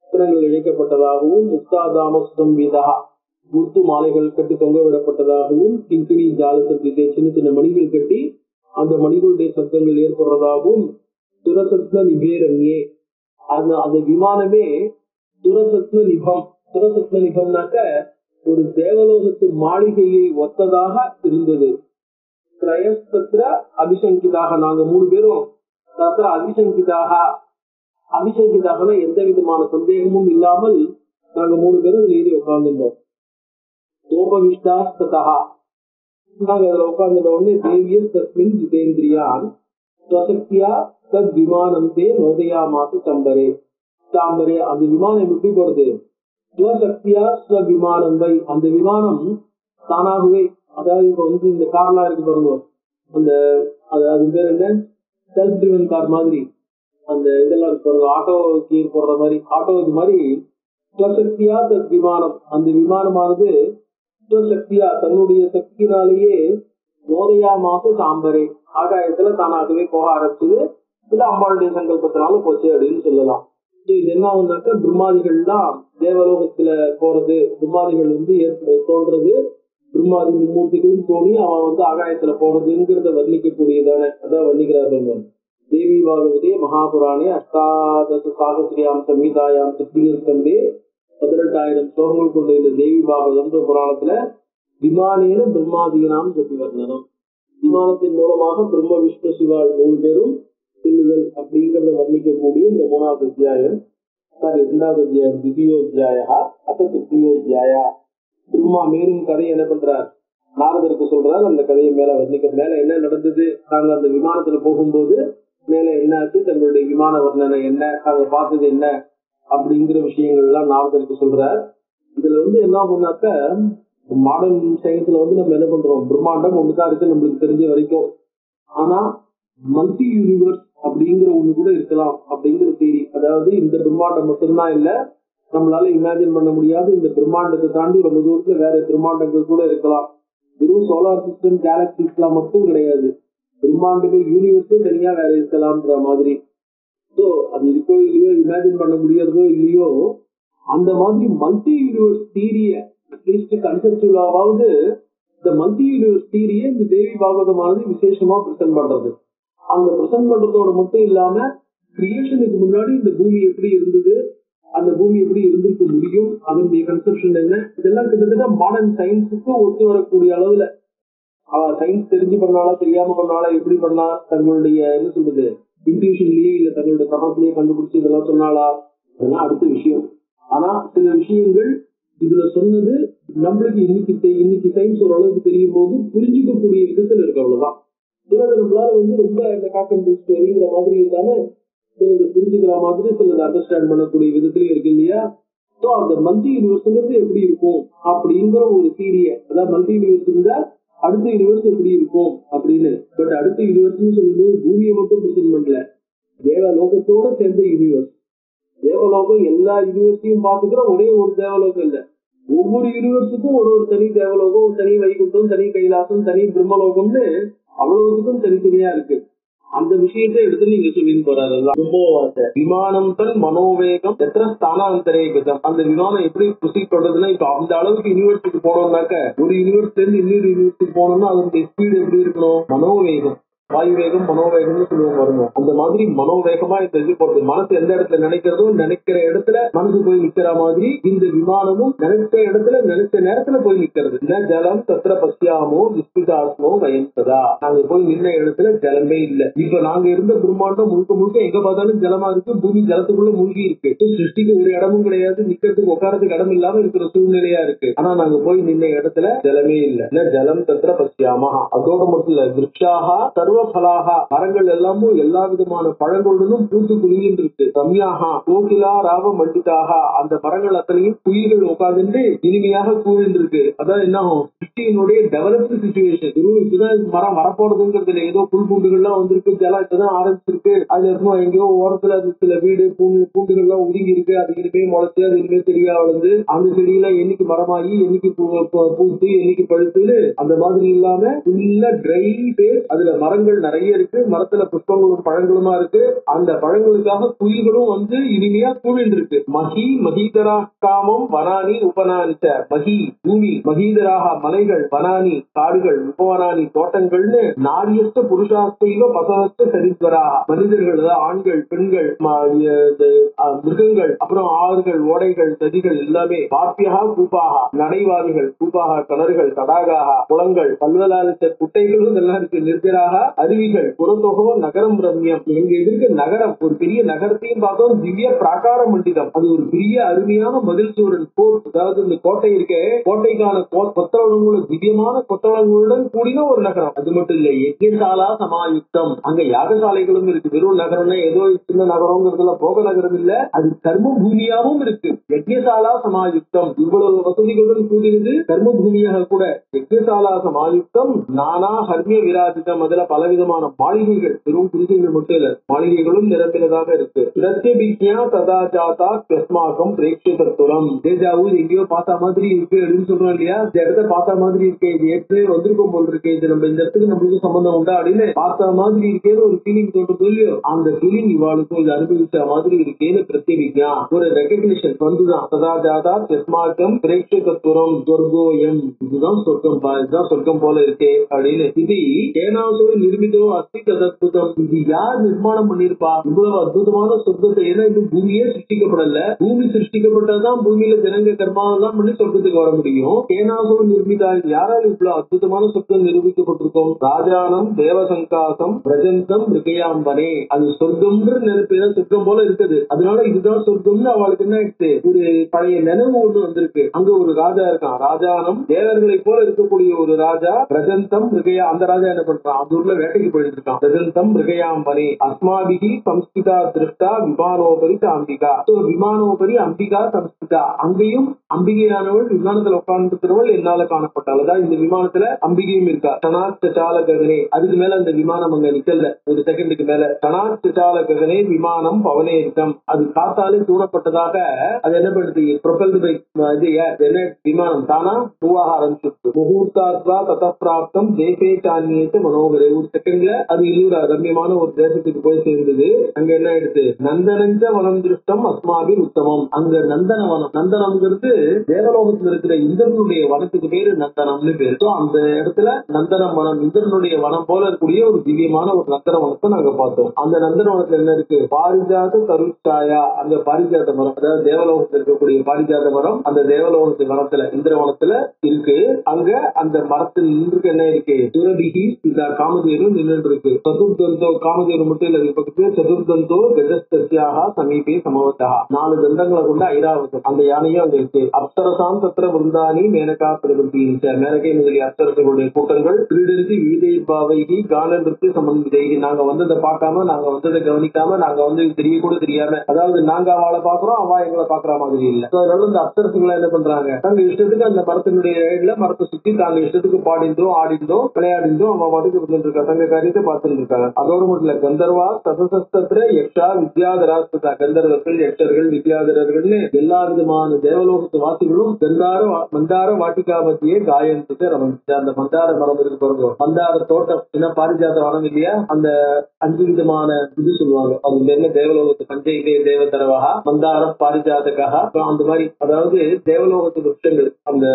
ரத்னங்கள் இழைக்கப்பட்டதாகவும், முக்தாதாம சுசம்விதா, முத்து மாலைகள் கட்டி தொங்க விடப்பட்டதாகவும், கிங்கிணி ஜாலசத்திலே சின்ன சின்ன மணிகள் கட்டி அந்த மணிகளுடைய சத்தங்கள் ஏற்படுறதாகவும், சுரசத்ன நிபேரண்யே, அந்த விமானமே சுரசத்ன நிபம். சுரசத்ன நிபம்னாக்க ஒரு தேவலோகத்து மாளிகையை ஒத்ததாக இருந்தது. திரயஸ்தத்ர அபிசங்கிதாக, நாங்க 3 பேரும் தத்ர அபிசங்கிதாக, அபிசங்கிதாகனா எந்த விதமான சந்தேகமும் இல்லாமல் நாங்க 3 பேரும் ஏறி உட்கார்ந்துட்டோம். சோபவிஷ்டாஸ்ததா, நாங்க அதுல உட்கார்ந்துட்ட உடனே தேவியன் தஸ்மின் ஜிதேந்திரியான், ஸ்வசக்தியா தத் விமானம் தே நோதயாமாச சம்பரே சாம்பரே. அந்த விமானம் எப்படி போறது? ஸ்வசக்தியா ஸ்வ விமானம் வை, அந்த விமானம் தானாகவே, அதாவது இப்ப வந்து இந்த கார்லாம் இருக்கு பாருங்க, அந்த அது பேர் என்ன, செல்ஃப் டிரைவன் கார் மாதிரி அந்த இதெல்லாம் இருக்கு பாருங்க, ஆட்டோ கீர் போடுற மாதிரி, ஆட்டோ இது மாதிரி ஸ்வசக்தியா தத் விமானம், அந்த விமானமானது ஸ்வசக்தியா தன்னுடைய சக்தியினாலேயே நோதையா மாச சாம்பரே ஆகாயத்துல தானாகவே போக ஆரம்பிச்சது. இது அம்பாளுடைய சங்கல்பத்தினால போச்சு அப்படின்னு சொல்லலாம். இது என்ன ஆகுனாக்க, பிரம்மாதிகள்லாம் தேவலோகத்துல போறது, பிரம்மாதிகள் வந்து தோன்றது, பிரம்மாதி மும்மூர்த்திகளும் தோணி அவன் வந்து ஆகாயத்துல போறதுங்கிறத வர்ணிக்கக்கூடியதான, அதான் வர்ணிக்கிறார்கள். தேவி பாகவதே மகாபுராணே அஷ்டாதச சாகசிரியாம் சம்ஹிதாயாம் சித்திகே 18,000 ஸ்லோகங்கள் கொண்ட இந்த தேவி பாகவதம் புராணத்துல விமானேன பிரம்மாதீனாம் சத்திவர்ணனம், விமானத்தின் மூலமாக பிரம்ம விஷ்ணு சிவாள் 3 பேரும் செல்லுதல் அப்படிங்கறத வர்ணிக்கக்கூடிய இந்த 3வது அத்தியாயம், 2வது அத்தியாயம் தித்தியோத்தியாயா அத்த திருத்தியோத்தியாயா. பிரம்மா மேலும் கதை என்ன பண்றார், நாரதருக்கு சொல்றார். அந்த கதையை மேல வர்ணிக்க, மேல என்ன நடந்தது, நாங்க அந்த விமானத்துல போகும்போது மேல என்ன ஆச்சு, தங்களுடைய விமான வர்ணனை என்ன, நாங்க பார்த்தது என்ன அப்படிங்கிற விஷயங்கள் எல்லாம் நாரதருக்கு சொல்றார். இதுல வந்து என்ன ஆகும்னாக்க, மாடர்ன் சயின்ஸ்ல வந்து நம்ம என்ன பண்றோம், பிரம்மாண்டம் ஒண்ணுதான் இருக்கு நம்மளுக்கு தெரிஞ்ச வரைக்கும். ஆனா மல்டி யூனிவர்ஸ் அப்படிங்கிற ஒண்ணு கூட இருக்கலாம் அப்படிங்கிற தியரி, அதாவது இந்த பிரம்மாண்டம் மட்டும்தான் இல்ல, நம்மளால இமேஜின் பண்ண முடியாது இந்த பிரம்மாண்டத்தை தாண்டி ரொம்ப தூரத்துல வேற பிரம்மாண்டங்கள் கூட இருக்கலாம். வெறும் சோலார் சிஸ்டம் கேலக்சிஸ் எல்லாம் மட்டும் கிடையாது, பிரம்மாண்டமே யூனிவர்ஸே தனியா வேற இருக்கலாம்ன்ற மாதிரி. சோ அது இருக்கோ இல்லையோ, இமேஜின் பண்ண முடியறதோ இல்லையோ, அந்த மாதிரி மல்டி யூனிவர்ஸ் தியரிய அட்லீஸ்ட் கன்செப்டுவலாவது இந்த மல்டி யூனிவர்ஸ் தியரிய இந்த தேவி பாகவதமானது விசேஷமா பிரசன்ட் பண்றது. அந்த பிரசன்ட் பண்றதோட மட்டும் இல்லாம கிரியேஷனுக்கு முன்னாடி இந்த பூமி எப்படி இருந்தது, அந்த பூமி எப்படி இருந்திருக்க முடியும், அதனுடைய கன்செப்ஷன் என்ன, இதெல்லாம் கிட்டத்தட்ட மாடர்ன் சயின்ஸுக்கு ஒத்து வரக்கூடிய அளவுல, அவ சயின்ஸ் தெரிஞ்சு பண்ணாலா தெரியாம பண்ணாலா எப்படி பண்ணா, தங்களுடைய என்ன சொல்றது இன்ட்யூஷன்லயே இல்ல தங்களுடைய தபத்திலேயே கண்டுபிடிச்சு இதெல்லாம் சொன்னாலா, அதெல்லாம் அடுத்த விஷயம். ஆனா சில விஷயங்கள் இதுல சொன்னது நம்மளுக்கு இன்னைக்கு சயின்ஸ் ஓரளவுக்கு தெரியும் போது புரிஞ்சுக்கக்கூடிய விதத்துல இருக்கு, அவ்வளவுதான். சிலது நம்மளால வந்து ரொம்ப இந்த காட்டன் ஸ்டோரிங்கிற மாதிரி இல்லாம சிலது புரிஞ்சுக்கிற மாதிரி சிலது அண்டர்ஸ்டாண்ட் பண்ணக்கூடிய விதத்திலயும் இருக்கு இல்லையா. சோ அந்த மல்டி யூனிவர்ஸ்ங்கிறது எப்படி இருக்கும் அப்படிங்கிற ஒரு தியரிய, அதாவது மல்டி யூனிவர்ஸ் இருந்தா அடுத்த யூனிவர்ஸ் எப்படி இருக்கும் அப்படின்னு. பட் அடுத்த யூனிவர்ஸ்ன்னு சொல்லும்போது பூமியை மட்டும் பிரசன்ட் பண்ணல, தேவலோகத்தோட சேர்ந்த யூனிவர்ஸ். தேவலோகம் எல்லா யூனிவர்ஸையும் பாத்துக்கிற ஒரே ஒரு தேவலோகம் இல்ல, ஒவ்வொரு யூனிவர்ஸுக்கும் ஒரு தனி தேவலோகம், ஒரு தனி வைகுண்டம், தனி கைலாசம், தனி பிரம்மலோகம்னு அவ்வளவுக்கும் தனித்தனியா இருக்கு. அந்த விஷயத்தை எடுத்து நீங்க சொல்லின்னு போறாரு. விமானம் தன் மனோவேகம் எத்தனை ஸ்தானாந்தரே கதம், அந்த விமானம் எப்படி ப்ரொசீட் பண்றதுன்னா, இப்ப அந்த அளவுக்கு யூனிவர்சிட்டிக்கு போனோம்னாக்க, ஒரு யூனிவர்சிட்டி இருந்து இன்னொரு யூனிவர்சிட்டிக்கு போனோம்னா அதனுடைய ஸ்பீடு எப்படி இருக்கணும், மனோவேகம், வாயு வேகம் மனோவேகம்னு சொல்லுவோம் வரணும். அந்த மாதிரி மனோவேகமா இந்த இது போறது, மனசு எந்த இடத்துல நினைக்கிறதோ நினைக்கிற இடத்துல மனசு போய் நிக்கிற மாதிரி இந்த விமானமும் நினைச்ச இடத்துல நினைச்ச நேரத்துல போய் நிக்கிறது. ஜலம் தத்திர பசியாமோ விஸ்பிதாஸ்மோ வயந்ததா, நாங்க போய் நின்ன இடத்துல ஜலமே இல்ல. இப்ப நாங்க இருந்த பிரம்மாண்டம் முழுக்க முழுக்க எங்க பார்த்தாலும் ஜலமா இருக்கு, பூமி ஜலத்துக்குள்ள மூழ்கி இருக்கு, சிருஷ்டிக்கு ஒரு இடமும் கிடையாது, நிக்கிறதுக்கு உட்காரத்துக்கு இடம் இல்லாம இருக்கிற சூழ்நிலையா இருக்கு. ஆனா நாங்க போய் நின்ன இடத்துல ஜலமே இல்ல. ஜலம் தத்திர பசியாமா, அதோட மட்டும் இல்ல, விருட்சாஹா சர்வ பலாகா, மரங்கள் எல்லாமும் எல்லா விதமான பழங்களுடனும் பூத்து குலுங்கிட்டு இருக்கு. ரம்யாகா கோகிலா ராவ மண்டிதாக, அந்த மரங்கள் அத்தனையும் குயில்கள் உட்கார்ந்து இனிமையாக கூவிட்டு இருக்கு. அதான் என்ன ஆகும், சிட்டியினுடைய டெவலப்டு சிச்சுவேஷன். இப்பதான் மரம் வரப்போறதுங்கிறது ஏதோ புல் பூண்டுகள்லாம் வந்திருக்கு, ஜலம் இப்பதான் ஆரம்பிச்சிருக்கு, அதுல இருக்கும் எங்கேயோ ஓரத்துல அது சில வீடு பூண்டுகள்லாம் ஒதுங்கி இருக்கு, அது இனிமே முளைச்சு அது இனிமே செடியா வளர்ந்து அந்த செடியெல்லாம் என்னைக்கு மரமாகி என்னைக்கு பூத்து என்னைக்கு பழுத்து, அந்த மாதிரி இல்லாம ஃபுல்லா ட்ரை பேஸ், அதுல மரங்கள் நிறைய இருக்கு, மரத்துல புஷ்பங்களும் பழங்களுமா இருக்கு, அந்த பழங்களுக்காக குயில்களும் வந்து இனிமையா கூவிட்டு இருக்கு. மகி மகீதரா காமம் வனானி உபனானிச்ச, மகி பூமி, மகீதராக மலைகள், வனானி காடுகள், உபவனானி தோட்டங்கள்னு நாரியஸ்த புருஷாஸ்தைவ பசவஸ்த சரித்வராக, மனிதர்கள் ஆண்கள் பெண்கள் மிருகங்கள், அப்புறம் ஆறுகள் ஓடைகள் நதிகள் எல்லாமே, பாப்பியா கூப்பாக நடைவாதிகள், கூப்பாக கிணறுகள், தடாகாக குளங்கள், பல்வலாலித்த குட்டைகளும் இதெல்லாம் இருக்கு, நிர்ஜராக அருவிகள், புறத்தொகோ நகரம் ரம்யம், எங்க எதிர்க்க நகரம், ஒரு பெரிய நகரத்தையும் பார்த்தோம், திவ்ய பிராகார மண்டிதம், அது ஒரு பெரிய அருமையான மதில் சூரன் போர், அதாவது இந்த கோட்டை இருக்க கோட்டைக்கான கொத்தளங்களும் அவ்வளவு திவ்யமான கொத்தளங்களுடன் கூடின ஒரு நகரம். அது மட்டும் இல்ல, யஜ்ஞசாலா சமாயுக்தம். அங்க யாகசாலைகளும் இருக்கு. வெறும் நகரம்னா ஏதோ சின்ன நகரம்ங்கிறதுல போக நகரம் இல்ல, அது கர்ம பூமியாவும் இருக்கு. யஜ்ஞசாலா சமாயுக்தம், இவ்வளவு வசதிகளுடன் கூடியது கர்ம பூமியாக கூட. யஜ்ஞசாலா சமாயுக்தம் நானா ஹர்மிய விராஜிதம், அதுல பலவிதமான மாளிகைகள், வெறும் குடிசைகள் மட்டும் இல்ல, மாளிகைகளும் நிரம்பினதாக இருக்கு. பிரத்யபிக்ஞா ததா ஜாதா கஸ்மாகம் பிரேக்ஷ தத்துவம். தேஜாவூர் எங்கேயோ பார்த்தா மாதிரி இருக்கு அப்படின்னு சொல்றோம் இல்லையா, இந்த இடத்த பார்த்தா மாதிரி இருக்கே, இது ஏற்கனவே வந்திருக்கும் போல் இருக்கு, இது நம்ம இந்த இடத்துக்கு நம்மளுக்கு சம்பந்தம் உண்டா அப்படின்னு பார்த்தா மாதிரி இருக்கேன்னு ஒரு ஃபீலிங் தோன்றது இல்லையோ, அந்த ஃபீலிங் இவாளுக்கும் இது அனுபவிச்ச மாதிரி இருக்கேன்னு பிரத்யபிக்ஞா ஒரு ரெகக்னிஷன் வந்துதான். ததா ஜாதா கஸ்மாகம் பிரேக்ஷ தத்துவம் சொர்க்கோயம், இதுதான் சொர்க்கம், இதுதான் சொர்க்கம் போல இருக்கே அப்படின்னு. இது ஏனாசோ நிர்மிதோ அஸ்தி ததத்புதம், இது யார் நிர்மாணம் பண்ணிருப்பா இவ்வளவு அற்புதமான சொர்க்கத்தை? ஏன்னா இது பூமியே சிருஷ்டிக்கப்படல, பூமி சிருஷ்டிக்கப்பட்டதான் பூமியில ஜனங்க கர்மாவெல்லாம் பண்ணி சொர்க்கத்துக்கு வர முடியும். ஏனாசோ நிர்மிதா, யாரால் இவ்வளவு அற்புதமான சொர்க்கம் நிரூபிக்கப்பட்டிருக்கோம்? ராஜானம் தேவசங்காசம் பிரஜந்தம் மிருகயாம்பனே, அது சொர்க்கம்ன்ற நினைப்பு சொர்க்கம் போல இருக்குது, அதனால இதுதான் சொர்க்கம்னு அவளுக்கு என்ன ஆயிடுச்சு, ஒரு பழைய நினைவு ஒண்ணு வந்திருக்கு. அங்க ஒரு ராஜா இருக்கான், ராஜானம் தேவர்களை போல இருக்கக்கூடிய ஒரு ராஜா, பிரஜந்தம் மிருகயா, அந்த ராஜா என்ன பண்றான், அந்த ஊர்ல வேட்டைக்கு போயிட்டு இருக்கான். பிரஜந்தம் மிருகயாம்பனே அஸ்மாபிகி சம்ஸ்கிதா திருஷ்டா விமானோபரி அம்பிகா. விமானோபரி அம்பிகா சம்ஸ்கிதா, அங்கேயும் அம்பிகையானவள் விமானத்துல உட்கார்ந்துக்கிறவள் என்னால காணப்பட்டாள். அதான் இந்த விமானத்துல அம்பிகையும் இருக்கா. தனாத் சால ககனே, அதுக்கு மேல அந்த விமானம் அங்க நிக்கல, ஒரு செகண்டுக்கு மேல. தனாத் சால ககனே விமானம் பவனேரித்தம், அது காத்தாலே தூணப்பட்டதாக அது என்ன பண்ணுது, ப்ரொபல்டு பை இது என்ன விமானம் தானா பூவாக ஆரம்பிச்சு முகூர்த்தாத்வா ததப்பிராப்தம் தேசே சான்யேத்து மனோகரே, ஒரு செகண்ட்ல அது இன்னொரு ரம்யமான ஒரு தேசத்துக்கு போய் சேர்ந்தது. அங்க என்ன ஆயிடுது, நந்தனஞ்ச வனம் திருஷ்டம் அஸ்மாவில் உத்தமம். அங்க நந்தனவனம், நந்தனம்ங்கிறது தேவலோகத்தில் இருக்கிற இந்திரனுடைய வனத்துக்கு பேரு நந்தனம்னு பேரு. அந்த இடத்துல நந்தனம் வனம், இந்திரனுடைய வனம் போல இருக்கக்கூடிய ஒரு திவ்யமான ஒரு நந்தனவனத்தை நாங்க பார்த்தோம். அந்த நந்தனவனத்துல என்ன இருக்கு, பாரிஜாத தருச்சாயா, அந்த பாரிஜாத மரம், அதாவது தேவலோகத்தில் இருக்கக்கூடிய பாரிஜாத மரம் அந்த தேவலோகத்து வனத்துல இந்திரவனத்துல இருக்கு. அங்க அந்த மரத்தில் நின்று என்ன இருக்கு, சுரபிகி காமதேனு நின்று இருக்கு. சதுர்தந்தோ, காமதேனு மட்டும் இல்ல, பக்கத்துல சதுர்தந்தோ கஜஸ்தியாக சமீபே சமவத்தா, 4 தந்தங்களை கொண்ட ஐராவதம், அந்த யானையும் அங்க இருக்கு. அப்சரசாம் தத்திர விருந்தானி மேனகா பிரபுதி, மேனகை முதலிய அப்சரசர்களுடைய கூட்டங்கள் கிரீடந்தி வீதை பாவைகி கானந்திற்கு சம்பந்தி. நாங்க வந்ததை பார்க்காம, நாங்க வந்ததை கவனிக்காம, நாங்க வந்து தெரிய கூட தெரியாம, அதாவது நாங்க அவளை பாக்குறோம், அவ எங்களை பாக்குற மாதிரி இல்ல. அதனால இந்த அப்சரசுகளை என்ன பண்றாங்க, தங்க இஷ்டத்துக்கு அந்த மரத்தினுடைய மரத்தை சுத்தி தாங்க இஷ்டத்துக்கு பாடிந்தோம், ஆடிந்தோம், விளையாடிந்தோம், அவன் பாட்டுக்கு இருந்துட்டு இருக்கா, தங்க காரியத்தை பார்த்துட்டு இருக்காங்க. அதோட மட்டும் இல்ல, கந்தர்வா சதசஸ்திர யக்ஷா வித்யாதராஸ்தா, கந்தர்வர்கள் யக்ஷர்கள் வித்யாதரர்கள்னு எல்லா விதமான தேவலோகத்து வாசிகளும் மந்தார வாட்டிகா மத்தியே காயந்துட்டு ரமணிச்சு. அந்த மந்தார மரம் இருக்கு பாருங்க, மந்தார தோட்டம், என்ன பாரிஜாத வனம் இல்லையா, அந்த 5 விதமான இது சொல்லுவாங்க, அது என்ன தேவலோகத்து பஞ்சைதே தேவதரவகா மந்தார பாரிஜாதகா, அந்த மாதிரி, அதாவது தேவலோகத்து விருட்சங்கள். அந்த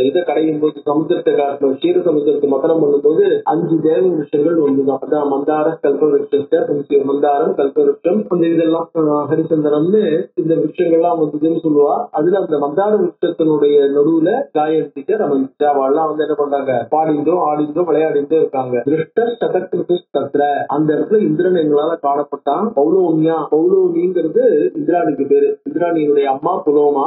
இதை கடையும் போது சமுத்திரத்தை காட்டிலும் க்ஷீர சமுத்திரத்தை மகனம் பண்ணும்போது 5 தேவ விருட்சங்கள் ஒன்றுதான். அதான் மந்தார கல்ப விருட்சத்தை, மந்தாரம் கல்ப விருட்சம், அந்த இதெல்லாம் ஹரிசந்தனம்னு இந்த விருட்சங்கள்லாம் வந்ததுன்னு சொல்லுவா. அதுல அந்த மந்தார விருட்சத்தினுடைய நடுவுல காயத்திக்க ரமணிச்சாவாள்லாம் வந்து என்ன பண்றாங்க, பாடிந்தோம், ஆடிந்தோம், விளையாடிந்தோ இருக்காங்க. திருஷ்ட சதக்கிருத்து தத்ர, அந்த இடத்துல இந்திரன் எங்களால காணப்பட்டான். பௌலோமியா, பௌலோமிங்கிறது இந்திராணிக்கு பேரு. இந்திராணியினுடைய அம்மா புலோமா,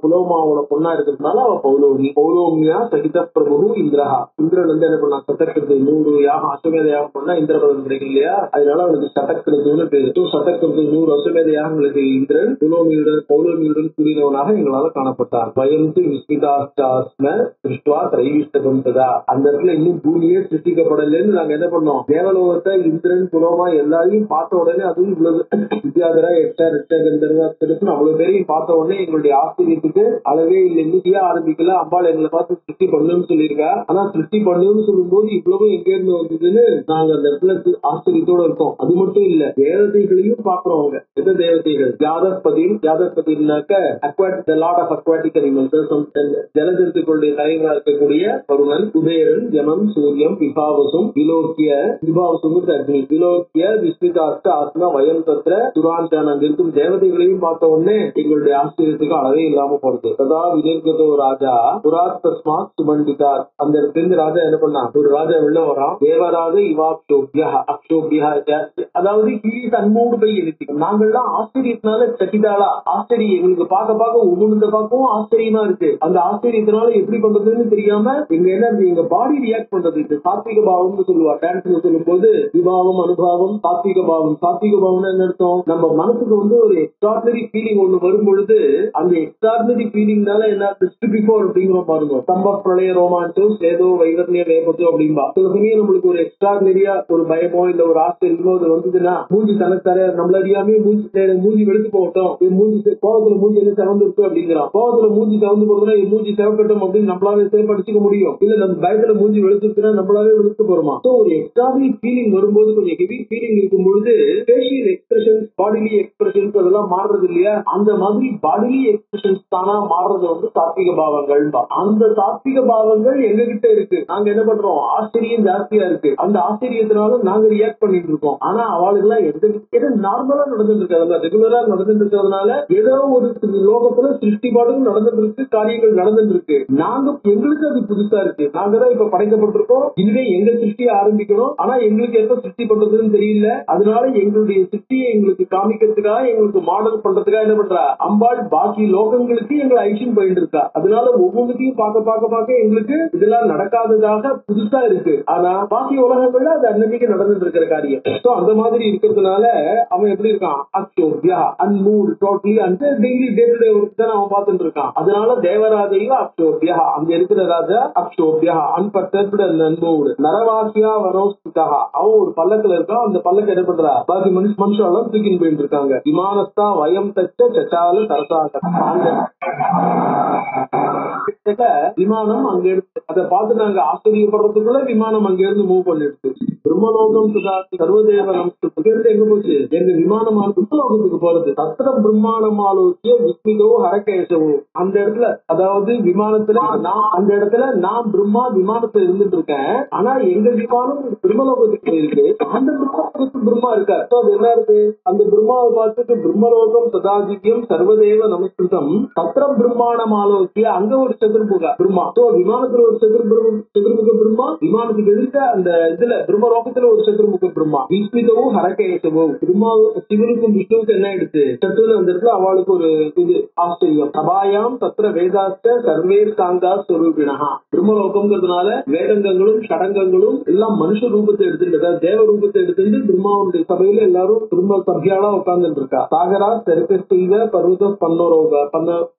புலோமாவோட பொண்ணா இருக்கிறதுனால அவ பௌலோமி. பௌலோமியா சகித பிரபு இந்திரஹா, இந்திரன் வந்து என்ன பண்ணா, சதக்கிருத்து 100 யாகம் அஸ்வமேத யாகம் பண்ணா இந்திரபதம் கிடைக்கும் இல்லையா, அதனால அவனுக்கு சதக்கிருத்துன்னு பேரு. சதக்கிருத்து 100 அஸ்வமேத யாகங்களுக்கு இந்திரன் பௌலோமியுடன் கூடினவனாக எங்களால காணப்பட்டார். பயந்து விஸ்மிதாஸ்ம திருஷ்டுவா திரைவிஷ்டகம் ததா, அந்த இடத்துல இன்னும் பூமியே சிருஷ்டிக்கப்படலன்னு நாங்க என்ன பண்ணோம், தேவலோகத்தை இந்திரன் புலோமா எல்லாரையும் பார்த்த உடனே, அதுவும் இவ்வளவு வித்யாதரா எட்ட ரெட்ட கந்தர்வா திருஷ்ணு அவ்வளவு பேரையும் பார்த்த உடனே எங்களுடைய ஆச்சரியத்துக்கு அளவே இல்லை. இன்னும் ஆரம்பிக்கல, அம்பாள் எங்களை பார்த்து சிருஷ்டி பண்ணுன்னு சொல்லியிருக்கா. ஆனா சிருஷ்டி பண்ணுன்னு சொல்லும் போது இவ்வளவு எங்க இருந்து வந்ததுன்னு நாங்க அந்த இடத்துல ஆச்சரியத்தோட இருக்கோம். அது மட்டும் இல்ல, தேவதைகளையும் பாக்குறோம். அவங்க எந்த தேவதைகள், யாதற்பதினாக்க லார்ட் ஆஃப் அக்வாட்டிக் அனிமல்ஸ், ஜலஜந்துக்களுடைய தலைவராக இருக்கக்கூடிய வருணன், குபேரன், ஜமம், சூரியம், விபாவசும், விலோக்கிய, விபாவசும் அக்னி, விலோக்கிய விஸ்மிதாஸ்த ஆத்மா வயம் தத்திர துராஞ்சான், அங்க இருக்கும் தேவதைகளையும் பார்த்த உடனே எங்களுடைய ஆச்சரியத்துக்கு அளவே இல்லாம போறது. ததா விஜயகதோ ராஜா புராத் தஸ்மாத் சுமண்டிதா, அந்த இடத்துல ராஜா என்ன பண்ணா, ஒரு ராஜா வெளில வரான். தேவராஜ இவாக்ஷோபியா அக்ஷோபியா, அதாவது நாங்கள்லாம் ஆச்சரியத்தினால சகிதாளா, ஆச்சரியம் எங்களுக்கு பார்க்க ஒவ்வொன்று பார்க்கவும் ஆச்சரியமா இருக்கு. அந்த ஆச்சரியத்தினால எப்படி பண்றதுன்னு தெரியாம எங்க பாடி ரியாக்ட் பண்றது. இது சாத்விக பாவம்னு சொல்லுவா. டான்ஸ்ல சொல்லும் போது விபாவம், அனுபாவம், சாத்விக பாவம். சாத்விக பாவம் என்ன அர்த்தம்? நம்ம மனசுக்கு ஒரு எக்ஸ்ட்ராடினரி ஃபீலிங் ஒண்ணு வரும் பொழுது அந்த எக்ஸ்ட்ராடினரி ஃபீலிங்னால என்ன பிஃபோர் அப்படிங்கிற பாருங்க. சம்ப பிரளய ரோமாஞ்சம் சேதோ வைவர்ணிய வேபத்தோ அப்படின்பா. சில சமயம் நம்மளுக்கு ஒரு எக்ஸ்ட்ராடினரியா ஒரு பயமோ இல்ல ஒரு ஆச்சரியமோ அது வந்ததுன்னா மூஞ்சி தனத்தர நம்மள அறியாமே மூஞ்சி வெளுத்து போகட்டும், கோபத்துல மூஞ்சி என்ன திறந்து இருக்கு அப்படிங்கிறான். கோபத்துல மூஞ்சி திறந்து போறதுன்னா மூஞ்சி திறக்கட்டும் அப்படின்னு நம்மளாவே படிச்சுக்க முடியும். இல்ல நம்ம பயத்துல மூஞ்சி வெளுத்துனா நம்மளாவே வெளுத்து போறோமா? ஒரு எக்ஸ்ட்ராடினரி ஃபீலிங் வரும்போது கொஞ்சம் ஹெவி ஃபீலிங் இருக்கும் பொழுது ஃபேஷியல் எக்ஸ்பிரஷன்ஸ், பாடிலி எக்ஸ்பிரஷன்ஸ் அதெல்லாம் மாறுறது இல்லையா? அந்த மாதிரி பாடிலி எக்ஸ்பிரஷன்ஸ் தானா மாறுறது சாத்விக பாவங்கள். அந்த சாத்விக பாவங்கள் எங்க கிட்ட இருக்கு. நாங்க என்ன பண்றோம்? ஆச்சரியம் ஜாஸ்தியா இருக்கு. அந்த ஆச்சரியத்தினால நாங்க ரியாக்ட் பண்ணிட்டு இருக்கோம். ஆனா அவளுக்கு எல்லாம் நார்மலா நடந்துட்டு இருக்கு, ரெகுலரா நடந்துட்டு இருக்கிறதுனால ஏதோ ஒரு லோகத்துல சிருஷ்டிபாடும் நடந்துட்டு இருக்கு, காரியங்கள் நடந்துட்டு இருக்கு. எங்களுக்கு அது புதுசா இருக்கு. நாங்க தான் இப்ப படைக்கப்பட்டிருக்கோம். இனிமே எங்க சிருஷ்டியை ஆரம்பிக்கணும். ஆனா எங்களுக்கு எப்ப சிருஷ்டி பண்றதுன்னு தெரியல. அதனால எங்களுடைய சிருஷ்டியை எங்களுக்கு காமிக்கிறதுக்காக, எங்களுக்கு மாடல் பண்றதுக்காக என்ன பண்றா அம்பாள் பாக்கி லோகங்களுக்கு எங்களை ஐஷன் போயிட்டு இருக்கா. அதனால ஒவ்வொன்றையும் பார்க்க எங்களுக்கு இதெல்லாம் நடக்காததாக புதுசா இருக்கு. ஆனா பாக்கி உலகங்கள்ல அது அன்னைக்கு நடந்துட்டு இருக்கிற காரியம். அந்த மாதிரி இருக்கிறதுனால அவன் எப்படி இருக்கான்? அக்ஷோபியா, அன்மூட், டோட்டலி அந்த daily day to day work தான் அவன் பார்த்துட்டு இருக்கான். அதனால தேவராஜையும் அக்ஷோபியா, அங்க இருக்கிற ராஜா அக்ஷோபியா, அன்பர்டர்ப்டு அண்ட் அன்மூட். நரவாக்கியா வரோஸ்திகா, அவன் ஒரு பல்லக்குல இருக்கான். அந்த பல்லக்கு என்ன பண்றா? பாக்கி மனுஷாலும் தூக்கின்னு போயிட்டு இருக்காங்க. விமானஸ்தா வயம் தச்ச சச்சால சரசாக விமானம் அங்க எடுத்து அதை பார்த்து நாங்க ஆச்சரியப்படுறதுக்குள்ள விமானம் அங்க இருந்து மூவ் பண்ணிடுச்சு. பிரம்மலோகம் சர்வதேவ நமஸ்கிருதம் எங்க போச்சு? எங்க விமானம் பிரம்மலோகத்துக்கு போறது. தத்திர பிரம்மாண்டம் ஆலோசிய விஸ்மிதோ ஹரகேசவோ. அந்த இடத்துல, அதாவது விமானத்துல அந்த இடத்துல நான் பிரம்மா விமானத்துல இருந்துட்டு இருக்கேன். ஆனா எங்க விமானம் பிரம்மலோகத்துக்கு போயிருக்கு. அந்த பிரம்மலோகத்துக்கு பிரம்மா இருக்காரு. அது என்ன இருக்கு? அந்த பிரம்மாவை பார்த்துட்டு பிரம்மலோகம் சதாதித்யம் சர்வதேவ நமஸ்கிருதம் தத்திர பிரம்மாண்டம் ஆலோசிய அங்க ஒரு சதுர்முக பிரம்மா. விமானத்துல ஒரு சதுர்முக பிரம்மா, விமானத்துக்கு எதிர்க்க அந்த இதுல பிரம்மலோகத்துல ஒரு சதுர்முக பிரம்மா. விஸ்மிதவும் ஹரகேசவும். பிரம்மா சிவனுக்கும் விஷ்ணுவுக்கு என்ன எடுத்து சத்துன்னு அந்த இடத்துல அவளுக்கு ஒரு இது ஆச்சரியம். சபாயாம் தத்திர வேதாஸ்த சர்வே சாங்கா ஸ்வரூபிணா. பிரம்மலோகம்ங்கிறதுனால வேதங்கங்களும் ஷடங்கங்களும் எல்லாம் மனுஷ ரூபத்தை எடுத்துட்டு, தேவ ரூபத்தை எடுத்துட்டு பிரம்மாவுடைய சபையில எல்லாரும் பிரம்ம சபியாலா உட்கார்ந்துட்டு இருக்கா. சாகரா தெற்க பர்வத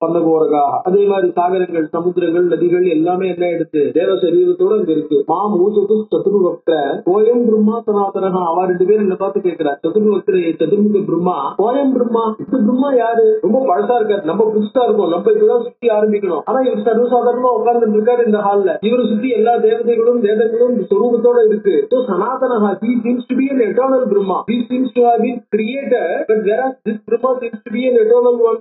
பன்னகோரகா. அதே மாதிரி சாகரங்கள், சமுத்திரங்கள், நதிகள் எல்லாமே என்ன எடுத்து தேவ சரீரத்தோட அங்க இருக்கு. மாம் ஊசத்து சதுர்வக்த கோயம் பிரம்மா சனாதனகா. அவ ரெண்டு பேரும் என்ன பார்த்து கேட்கிறா. சதுர்முக பிரம்மா, கோயம் பிரம்மா. இந்த பிரம்மா யாரு? ரொம்ப பழசா இருக்காரு, நம்ம புதுசா இருக்கும், நம்ம இப்பதான் சுத்தி ஆரம்பிக்கணும். ஆனா இவர் சர்வசாதாரணமா உட்கார்ந்து இருக்காரு இந்த ஹால்ல. இவரை சுத்தி எல்லா தேவதைகளும் வேதங்களும் ஸ்வரூபத்தோட இருக்கு. சனாதனகா, he seems to be an eternal Brahma. He seems to have been created, but whereas this Brahma seems to be an eternal one.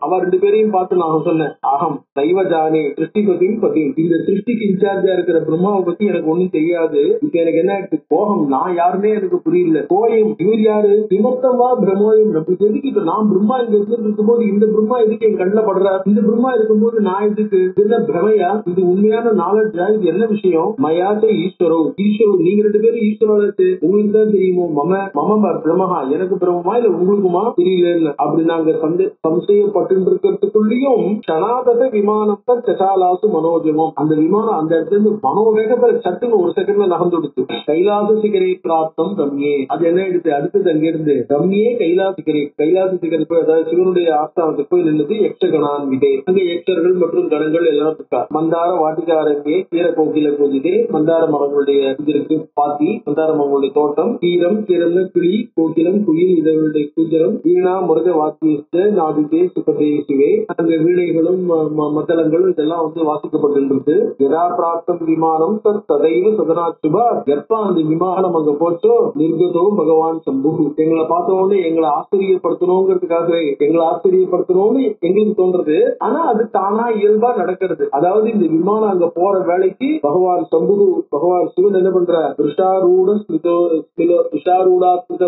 அவ ரெண்டு பேரையும் பார்த்து நான் சொன்னேன், அகம் தெய்வஜானே சிருஷ்டிபதி பதி. இந்த சிருஷ்டிக்கு இன்சார்ஜா இருக்கிற பிரம்மாவை பத்தி எனக்கு ஒண்ணும் தெரியாது. இப்ப எனக்கு என்ன ஆயிடுச்சு? கோபம். நான் யாருன்னே எனக்கு புரியல. கோயம், இவர் யாரு? விமர்த்தமா பிரம்மோயம். நமக்கு எதுக்கு? இப்ப நான் பிரம்மா இங்க இருக்கும் போது இந்த பிரம்மா எதுக்கு என் கண்ணில் படுறாரு? இந்த பிரம்மா இருக்கும்போது நான் எதுக்கு? என்ன பிரமையா? இது உண்மையான நாலேஜா? இது என்ன விஷயம்? மயாச்ச ஈஸ்வரோ. ஈஸ்வரோ, நீங்க ரெண்டு பேரும் ஈஸ்வராச்சு, உங்களுக்கு தான் தெரியுமோ. மம பிரம்மஹா, எனக்கு பிரம்மமா இல்ல உங்களுக்குமா தெரியல. அப்படி நாங்க சம்சயப்பட்டு இருக்கிறதுக்குள்ளயும் சனாதத விமானம் சசாலாசு மனோஜமம். அந்த விமானம் அந்த இடத்துல இருந்து மனோவேகத்துல சட்டுன்னு ஒரு செகண்ட்ல நகர்ந்துடுச்சு. கைலாச சிகரை பிராப்தம் ரம்யே. அது என்ன எடுத்து அடுத்தது அங்க இருந்து ரம்யே கைலாச சிகரை. கைலாச சிகரை போய், அதாவது சிவனுடைய ஆஸ்தானத்துக்கு போய் நின்றுது யக்ஷகணான் விதே. அங்க யக்ஷர்கள் மற்றும் கணங்கள் எல்லாம் இருக்கா. மந்தார வாட்டிகாரங்கே கீர கோகில கோஜிதே. மந்தார மரங்களுடைய இதற்கு பாத்தி, மந்தார மரங்களுடைய தோட்டம், கீரம் கிழங்கு கிளி கோகிலம் குயில் இதனுடைய குஜரம் வீணா முருக வாத்திய நாதிதே சுகதே சிவே. அங்க வீணைகளும் மத்தளங்களும் இதெல்லாம் வாசிக்கப்பட்டு யதா பிராப்தம் விமானம் ததைவ சதனா சுபா. எப்ப அந்த விமானம் அங்க போச்சோ நிர்கதோ பகவான் சம்பு. எங்களை பார்த்த உடனே எங்களை ஆச்சரியப்படுத்தணுங்கிறதுக்காகவே எங்களை ஆச்சரியப்படுத்தணும்னு எங்களுக்கு தோன்றது. ஆனா அது தானா இயல்பா நடக்கிறது. அதாவது இந்த விமானம் அங்க போற வேலைக்கு பகவான் சம்பு, பகவான் சிவன் என்ன பண்ற?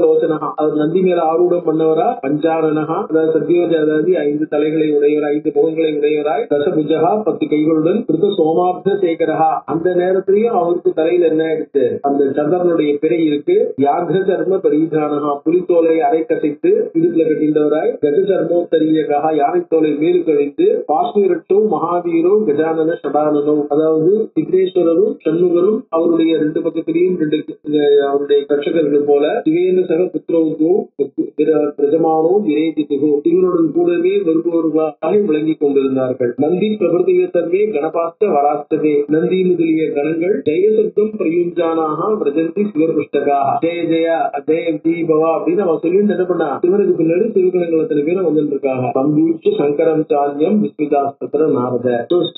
லோச்சனகா, அவர் நந்தி மேல ஆரூடம் பண்ணவரா. பஞ்சாரணகா, அதாவது சத்யோஜாதி 5 தலைகளை உடையவராய், 5 முகங்களை உடையவராய், தசபுஜகா 10 கைகளுடன் கிருத சோமார்த்த சேகரகா. அந்த நேரத்திலையும் அவருக்கு தலையில என்ன ஆயிடுச்சு, அந்த சந்திரனுடைய பிறை இருக்கு. வியாக்ர சர்ம பரிதானகா, புலித்தோலை அரை கசைத்து இடுப்புல கட்டிந்தவராய், கஜ சர்மோத்தரியகா, யானைத்தோலை மேலு கழித்து, பாஸ்மிரட்டோ மகாவீரோ கஜானன ஷடானனோ, அதாவது சிக்னேஸ்வரரும் சண்முகரும் அவருடைய ரெண்டு பக்கத்திலையும் அவருடைய கட்சகர்கள் போல, சிவேன சக புத்திரோ பிரஜமானோ விரேஜித்துகோ, இவருடன் கூடவே வருபவர்களாக விளங்கிக் கொண்டிருந்தார்கள். நந்தி பிரபுதமே கணபாஸ்த வராஸ்தவே, நந்தி முதலிய கணங்கள் ஜெயசப்தம் பிரயுஞ்சானாக பிரஜந்தி சிவபுஷ்டகா, ஜெய ஜெயா ஜெய தீபவா அப்படின்னு அவன் சொல்லி என்ன பண்ணா, சிவனுக்கு பின்னாடி சிவகணங்கள் அத்தனை பேர் வந்துட்டு இருக்காங்க. பம்பூச்சு சங்கரம் சான்யம் விஸ்மிதாஸ்திர நாரத,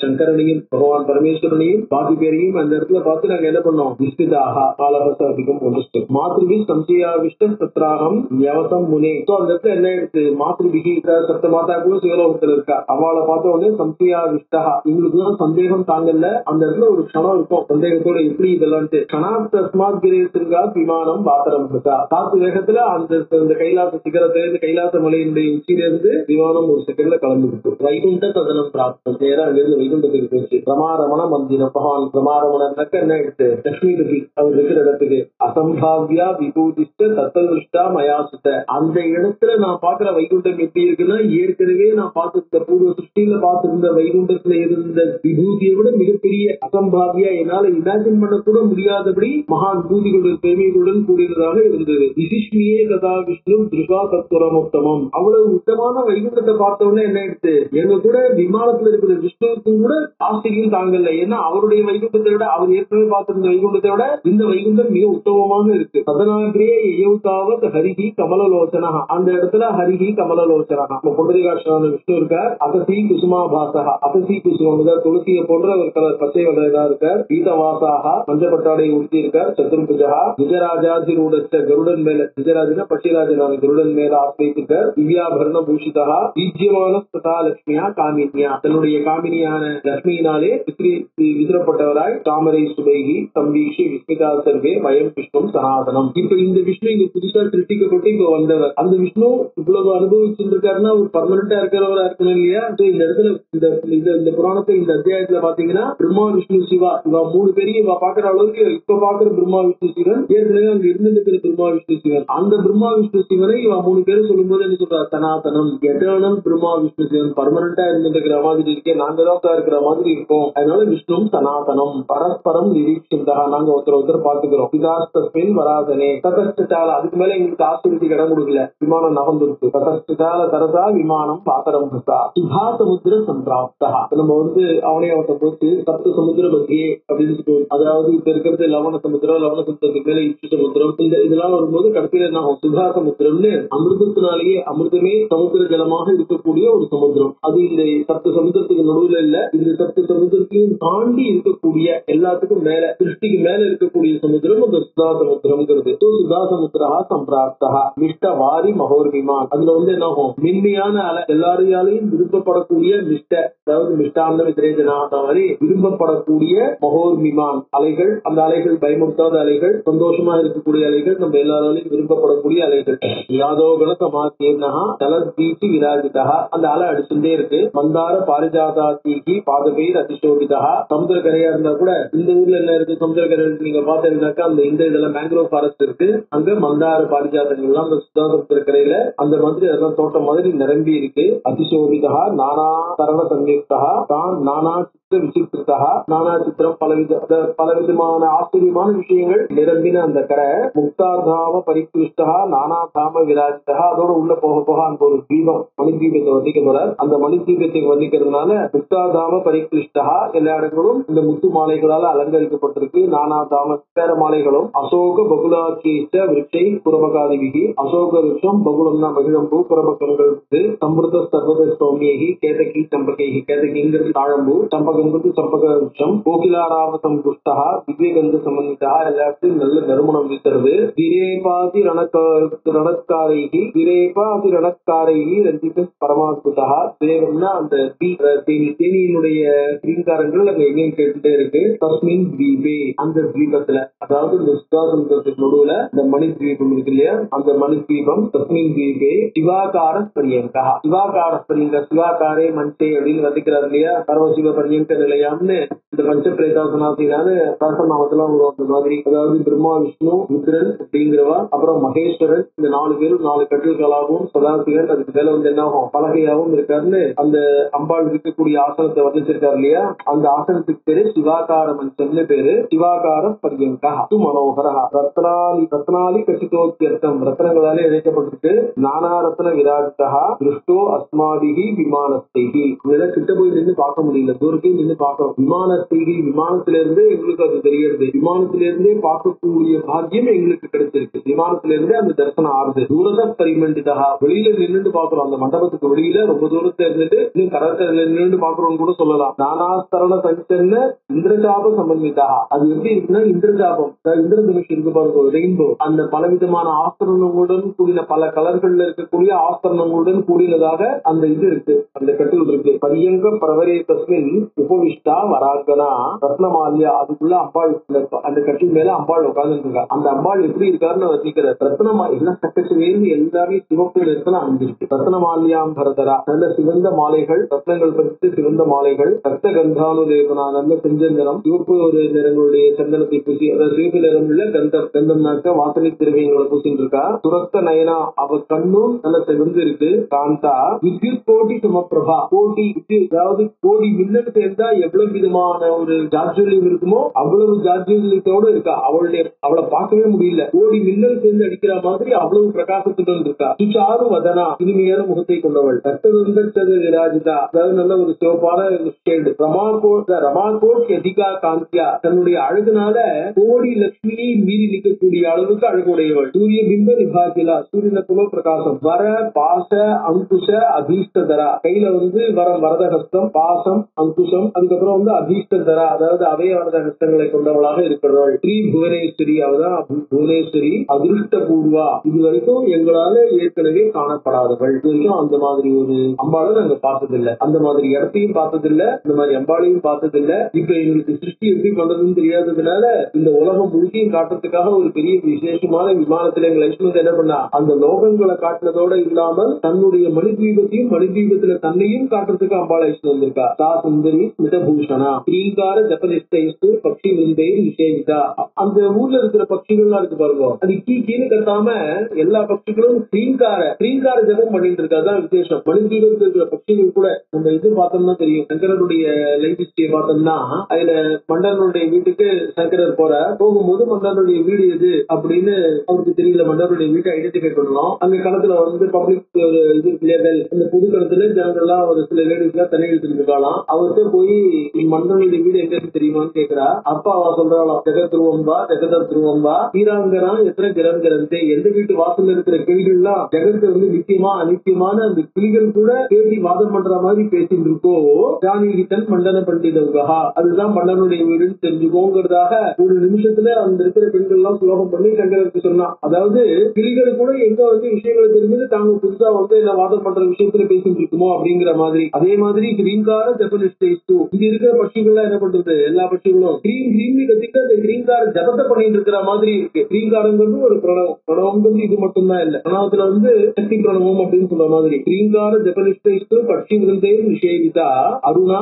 சங்கரனையும் பகவான் பரமேஸ்வரனையும் பாதி பேரையும் அந்த இடத்துல பார்த்து நாங்க என்ன பண்ணோம், விஸ்மிதாக காலவச அதிகம் ஒன்று மாத்ருவி சம்சயாவிஷ்டம் சத்ராகம் யவசம் முனே. அந்த இடத்துல என்ன ஆயிடுச்சு, மாத்ருவிகி சப்த மாதா கூட சிவலோகத்துல இருக்கா, அவளை பார்த்த உடனே சம்சயாவிஷ்டா, இவங்களுக்கு எல்லாம் சந்தேகம் தாங்கல. அந்த இடத்துல ஒரு க்ஷணம் இருக்கும் சந்தேகத்தோட, எப்படி இதெல்லாம் கணாத்மாத் கிரேசிருங்கா விமானம் பாத்திரம் காத்து வேகத்துல அந்த கைலாச சிகரத்திலிருந்து கைலாச மலையினுடைய உச்சியிலிருந்து விமானம் ஒரு செகண்ட்ல கலந்துருக்கு. வைகுண்ட ததனம் பிராப்தம், நேரா அங்கிருந்து வைகுண்டத்துக்கு போச்சு. ரமாரமண மந்திரம், பகவான் ரமாரமணக்கு என்ன ஆயிடுச்சு, லட்சுமி தேவி அவர் இருக்கிற இடத்துக்கு அசம்பாவியா விபூதிஷ்ட தத்தவிஷ்டா மயாசுத்த, அந்த இடத்துல நான் பாக்குற வைகுண்டம் எப்படி இருக்குன்னா, ஏற்கனவே நான் பார்த்திருந்த பூர்வ சிருஷ்டியில பார்த்திருந்த வைகுண்டத்துல இருந்த விபூதியை விட மிகப்பெரிய அசம்பாவியா, என்னால இமேஜின் பண்ண கூட முடியாதபடி மகா விபூதிகளுடன் பெருமைகளுடன் கூடியதாக இருந்தது. விசிஷ்மியே கதா விஷ்ணு திருஷா தத்துவரமுத்தமம், அவ்வளவு உத்தமான வைகுண்டத்தை பார்த்தவொடனே என்ன ஆயிடுச்சு, எங்க கூட விமானத்துல இருக்கிற விஷ்ணுவுக்கு கூட ஆச்சரியம் தாங்கல. ஏன்னா அவருடைய வைகுண்டத்தை விட, அவர் ஏற்கனவே பார்த்திருந்த வைகுண்டத்தை விட இந்த வைகுண்டம் மிக உத்தமமாக இருக்கு. சதனாகிரே யௌதாவத் ஹரிஹி கமலலோச்சனா, அந்த இடத்துல ஹரிஹி கமலலோச்சனா, நம்ம புண்டரீகாட்சனான விஷ்ணு இருக்கார். அகசி குசுமாபாசகா, அகசி குசுமம் துளசியை போன்ற ஒரு கலர் பச்சை வகையா இருக்கார். பீதவாசாக மஞ்சப்பட்டாடை உடுத்தி இருக்கார். சதுர்புஜா விஜயராஜாதிரூடச்ச, கருடன் மேல, விஜயராஜனா பட்சிராஜனான கருடன் மேல ஆசிரியிருக்கார். திவ்யாபரண பூஷிதா பீஜ்யமான ஸ்ததா லட்சுமியா காமினியா, தன்னுடைய காமினியான லட்சுமியினாலே விசிறப்பட்டவராய், தாமரை சுபைகி சம்பீஷி விஸ்மிதா சர்வே வயம் விஷ்ணு சனாதனம். இப்ப இந்த விஷ்ணு இங்க புதுசா சிருஷ்டிக்கப்பட்டு இப்ப வந்தவர். அந்த விஷ்ணு இவ்வளவு அனுபவிச்சிருக்காருன்னா ஒரு பர்மனண்டா இருக்கிறவரா இருக்கணும் இல்லையா. இந்த இடத்துல இந்த புராணத்தை இந்த அத்தியாயத்துல பாத்தீங்கன்னா பிரம்மா விஷ்ணு சிவா இவ மூணு பேரையும் இவ பாக்குற அளவுக்கு இப்ப பாக்குற பிரம்மா விஷ்ணு சிவன், ஏற்கனவே அங்க இருந்திருக்கிற பிரம்மா விஷ்ணு சிவன், அந்த பிரம்மா விஷ்ணு சிவனை இவ மூணு பேரும் சொல்லும் போது என்ன சொல்றா, சனாதனம் எட்டர்னல் பிரம்மா விஷ்ணு சிவன் பர்மனண்டா இருந்திருக்கிற மாதிரி இருக்கே, நாங்க தான் இருக்கிற மாதிரி இருக்கும். அதனால விஷ்ணு சனாதனம் பரஸ்பரம் நிரீட்சிந்தா, நாங்க ஒருத்தர் பாத்துக்கிறோம். சிதாஸ்தஸ்மின் வராதனே ததஸ்டால, அதுக்கு மேல எங்களுக்கு ஆச்சரியத்துக்கு இடம் கொடுக்கல, விமானம் நகர்ந்துருக்கு. ததஸ்டால தரசா விமானம் பாத்தரம் சுதா சமுத்திர சம்பிராப்தா, நம்ம அவனே அவத்தை போட்டு சப்த சமுத்திர மத்தியே அப்படின்னு சொல்லுவோம். அதாவது இப்ப இருக்கிறது லவண சமுத்திரம், லவண சமுத்திரத்துக்கு மேல இச்சு சமுத்திரம், இதெல்லாம் வரும்போது கடைசியில என்ன சுதா சமுத்திரம்னு, அமிர்தத்தினாலேயே அமிர்தமே சமுத்திர ஜலமாக இருக்கக்கூடிய ஒரு சமுத்திரம். அது இந்த சப்த சமுத்திரத்துக்கு நடுவுல இல்ல, இந்த சப்த சமுத்திரத்தையும் தாண்டி இருக்கக்கூடிய எல்லாத்துக்கும் மேல சிருஷ்டிக்கு மேல இருக்கக்கூடிய சமுத்திரம் அந்த சுதா சமுத்திரம்ங்கிறது. சுதா சமுத்திரா சம்பிராப்தா மிஷ்ட வாரி மகோர்விமான், அதுல என்ன ஆகும், மென்மையான அலை, எல்லாரையாலையும் விரும்பப்படக்கூடிய மிஷ்ட, அதாவது மிஷ்டாந்த விதிரேஜனா மாதிரி விரும்பப்படக்கூடிய மகோர்விமான் அலைகள், அந்த அலைகள் பயமுறுத்தாத அலைகள், சந்தோஷமா இருக்கக்கூடிய அலைகள், நம்ம எல்லாராலையும் விரும்பப்படக்கூடிய அலைகள். யாதோகண சமாத்தியனா தலத்வீசி விராஜிதா, அந்த அலை அடிச்சுட்டே இருக்கு. மந்தார பாரிஜாதாத்திகி பாதபேர் அதிசோபிதா, சமுதிரக்கரையா இருந்தா கூட இந்த ஊர்ல என்ன இருக்கு, சமுதிரக்கரை நீங்க பாத்தீங்கன்னாக்கா அந்த இந்த இதெல்லாம் மேங்க்ரோவ் ஃபாரஸ்ட் இருக்கு, அங்க மந்தார பாரிஜாதங்கள் எல்லாம் அந்த சுதா சமுத்திரக்கரையில அந்த மாதிரி அதெல்லாம் தோட்டம் மாதிரி நிரம்பி இருக்கு. அதிசோபிதா நானா தரண சம்யுக்தா தான் நானா விசித்திரா, நானா சித்திரம் பலவிதமான ஆச்சரியமான விஷயங்கள் நிரம்பின அந்த கரை. முக்தாதாம பரிகிருஷ்டா நானாதாம விராஜிதா, அதோட உள்ள போக போக அந்த ஒரு தீபம் மணிதீபத்தை வர்ணிக்க போற, அந்த மணிதீபத்தை வர்ணிக்கிறதுனால முக்தாதாம பரிகிருஷ்டா, எல்லா இடங்களும் இந்த முத்து மாலைகளால் அலங்கரிக்கப்பட்டிருக்கு. நானாதாம பேர மாலைகளும் அசோக பகுலாக்கேச்ச விருட்சை குரமகாதிவிகி, அசோக விருட்சம் பகுலம்னா மகிழம்பூ, குரமக்கங்கள் சம்பிருத சர்வத சௌமியகி கேதகி சம்பகேகி, கேதகிங்கிறது தாழம்பூ, சம்பகங்கிறது சம்பக விருட்சம், கோகிலாராம சம்புஷ்டா திவ்யகந்த சமன்விதா, எல்லாத்தையும் நல்ல நறுமணம் வீசுறது. விரேபாதி ரணக்காரைகி விரேபாதி ரணக்காரைகி ரஞ்சித பரமாத்புதா, தேவம்னா அந்த தேனியினுடைய ரீங்காரங்கள் அங்க எங்கேயும் கேட்டுட்டே இருக்கு. தஸ்மின் தீபே, அந்த தீபத்துல, அதாவது இந்த சுதாசமுத்திரத்துக்கு நடுவுல இந்த மணி தீபம் இருக்கு இல்லையா, அந்த மணி தீபம் தஸ்மின் தீபே சிவாகார பரியங்கா, சிவாகார பரியங்க, சிவாகாரே மஞ்சே அப்படின்னு வர்ணிக்கிறார் இல்லையா, பரமசிவ பரியங்க நிலையாம்னு இந்த பஞ்ச பிரேதாசனாத்தினால சகசநாமத்துல வரும் அந்த மாதிரி. அதாவது பிரம்மா, விஷ்ணு, ருத்ரன் அப்படிங்கிறவா, அப்புறம் மகேஸ்வரன், இந்த 4 பேரும் 4 கட்டில்களாகவும் சதாசிவன் அதுக்கு மேல வந்து என்ன ஆகும் பலகையாகவும் இருக்காருன்னு அந்த அம்பாள் இருக்கக்கூடிய ஆசனத்தை வர்ணிச்சிருக்காரு இல்லையா. அந்த ஆசனத்துக்கு பேரு சிவாகார மஞ்சம்னு பேரு. சிவாகார பரியங்கா து மனோகரா ரத்னாலி கசிதோத்யர்த்தம், ரத்னங்களாலே இணைக்கப்பட்டிருக்கு. நானா ரத்ன விராஜிதா திருஷ்டோ அஸ்மாபிகி விமானஸ்தைகி. இதெல்லாம் கிட்ட போய் நின்று பார்க்க முடியல, தூரத்தையும் நின்று பார்க்கணும். விமானஸ்தைகி, விமானத்திலிருந்து எங்களுக்கு அது தெரிகிறது. விமானத்திலிருந்தே பார்க்கக்கூடிய பாக்கியம் எங்களுக்கு கிடைச்சிருக்கு. விமானத்திலிருந்தே அந்த தரிசனம் ஆறுது. தூரத பரிமண்டிதா, வெளியில நின்று பாக்குறோம். அந்த மண்டபத்துக்கு வெளியில ரொம்ப தூரத்துல இருந்துட்டு இன்னும் கடற்கரையில நின்று பாக்குறோம்னு கூட சொல்லலாம். நானாஸ்தரண சஞ்சன்ன இந்திரஜாப சம்பந்திதா, அது எப்படி இருக்குன்னா இந்திரஜாபம், இந்திர தனுஷ் இருக்கு பாருங்க, ரெயின்போ, அந்த பலவிதமான ஆஸ்தரணங்களுடன் கூடின பல கலர்கள்ல இருக்கக்கூடிய ஆஸ்தரணங்களுடன் கூடினதாக அந்த இது இருக்கு, அந்த கட்டில் இருக்கு. பரியங்க பிரவரே தஸ்மின் உபவிஷ்டா வராங்கனா ரத்னமாலியா, அதுக்குள்ள அம்பாள் அந்த கட்டில் மேல அம்பாள் உட்கார்ந்து இருக்கா. அந்த அம்பாள் எப்படி இருக்காருன்னு வச்சிக்கிற ரத்னமா எல்லாம் சக்கச்சவேர்ந்து எல்லாமே சிவப்பு இடத்துல அமைஞ்சிருக்கு. ரத்னமாலியாம் பரதரா, நல்ல சிவந்த மாலைகள், ரத்னங்கள் பறித்து சிவந்த மாலைகள், ரத்த கந்தானுலேபனா, நல்ல செஞ்சந்தனம், சிவப்பு ஒரு நிறங்களுடைய சந்தனத்தை பூசி, அதாவது சிவப்பு நிறம் உள்ள கந்தம்னாக்க வாசனை திரவியங்களை பூசிட்டு இருக்கா. துரத்த நயனா, அவ கண்ணும் நல்ல சிவந்து இருக்கு. காந்தா வித்யுத் கோடி சமப்பிரபா, கோடி அதாவது கோடி மின்னல் சேர்ந்தா எவ்வளவு விதமான ஒரு ஜாஜ்வல்யம் இருக்குமோ அவ்வளவு ஜாஜ்வல்யத்தோடு இருக்கா. அவளை பார்க்கவே முடியல, கோடி மின்னல் சேர்ந்து அடிக்கிற மாதிரி அவ்வளவு பிரகாசத்துடன் இருக்கா. சுச்சாரு வதனா, இனிமையான முகத்தை கொண்டவள். விராஜிதா, அதாவது நல்ல ஒரு சிவப்பான ஷேடு. ரமாகோட் அதிகா காந்தியா, தன்னுடைய அழகுனால கோடி லட்சுமியை மீறி நிற்கக்கூடிய அளவுக்கு அழகுடையவள். சூரிய பிம்ப நிபாகிலா, சூரியன போல பிரகாசம். வர பாச அங்குஷ அதீஷ்டதரா, கையில வந்து வரதஹஸ்தம், பாசம், அங்குஷம், அதுக்கப்புறம் வந்து அதீஷ்டதரா, அதாவது அபய வரதஹஸ்தங்களை கொண்டவளாக இருக்கிறவள். ஸ்ரீ புவனேஸ்வரி, அவதான் புவனேஸ்வரி. அதிருஷ்ட பூர்வா, இது வரைக்கும் எங்களால ஏற்கனவே காணப்படாதவள். அந்த மாதிரி ஒரு அம்பாளை நாங்க பார்த்ததில்லை, அந்த மாதிரி இடத்தையும் பார்த்ததில்லை, இந்த மாதிரி அம்பாளையும் பார்த்ததில்லை. இப்ப எங்களுக்கு சிருஷ்டி எப்படி பண்றதுன்னு தெரியாததுனால இந்த உலகம் முழுக்கையும் காட்டுறதுக்காக ஒரு பெரிய விசேஷமான விமானத்துல எங்க லட்சுமி என்ன பண்ணா, அந்த லோகங்களை காட்டுறதோட இல்லாமல் தன்னுடைய மணிதீபத்தையும் மணிதீபத்துல தன்னையும் காட்டுறதுக்கு அம்பாளை வந்திருக்கா. தா சுந்தரி மிதபூஷணா ஸ்ரீங்கார ஜபனிஷ்டு பக்ஷி விருந்தை நிஷேகிதா. அந்த ஊர்ல இருக்கிற பட்சிகள்லாம் இருக்கு பாருங்க, அது கீழே கட்டாம எல்லா பட்சிகளும் ஸ்ரீங்கார ஜபம் பண்ணிட்டு இருக்காதான் விசேஷம். மணிதீபத்தில் இருக்கிற பட்சிகள் கூட நம்ம இது பார்த்தோம்னா தெரியும். சங்கரனுடைய லைஃப் ஹிஸ்டரியை பார்த்தோம்னா அதுல மன்னனுடைய வீட்டுக்கு சங்கரர் போகும்போது மன்னனுடைய வீடு எது அப்படின்னு அவருக்கு தெரியல. மன்னருடைய வீட்டை ஐடென்டிஃபை பண்ணணும். அந்த காலத்துல வந்து பப்ளிக் இது பிள்ளைகள், அந்த புது காலத்துல ஜனங்கள்லாம் ஒரு சில லேடிஸ் எல்லாம் தண்ணி எடுத்துட்டு இருக்கலாம். அவர்கிட்ட போய் மன்னனுடைய வீடு எங்க தெரியுமான்னு கேட்கிறா. அப்பா அவ சொல்றாளாம், ஜெகத் திருவம்பா ஜெகதர் திருவம்பா ஸ்ரீராங்கரா எத்தனை கிரந்தே, எந்த வீட்டு வாசல் இருக்கிற கிளிகள்லாம் ஜெகத்து வந்து நிச்சயமா அனித்தியமான அந்த கிளிகள் கூட பேசி வாதம் பண்ற மாதிரி பேசிட்டு இருக்கோ. ஜானகிதன் மண்டன பண்டிதா, அதுதான் மன்னனுடைய வீடுன்னு தெரிஞ்சுக்கோங்கிறதாக ஒரு நிமிஷத்துல அந்த இருக்கிற பெண்கள் எல்லாம் சுலோகம் பண்ணி சங்கருக்கு சொன்னா. அதாவது கிளிகள் கூட எங்க வந்து விஷயங்களை தெரிஞ்சது தாங்க புதுசா வந்து என்ன வாதம் பண்ற விஷயத்துல பேசிட்டு இருக்குமோ அப்படிங்கிற மாதிரி. அதே மாதிரி கிரீன்கார ஜபனிஸ்ட் இங்க இருக்கிற பட்சிகள்லாம் என்ன பண்றது, எல்லா பட்சிகளும் கிரீன் கத்திட்டு அந்த கிரீன்கார ஜபத்தை பண்ணிட்டு இருக்கிற மாதிரி இருக்கு. கிரீன்காரங்கிறது ஒரு பிரணவம், பிரணவங்கிறது இது மட்டும்தான் இல்ல, பிரணவத்துல வந்து சக்தி பிரணவம் அப்படின்னு சொல்ற மாதிரி. கிரீன்கார ஜபனிஸ்ட் பட்சி விருந்தே நிஷேகிதா அருணா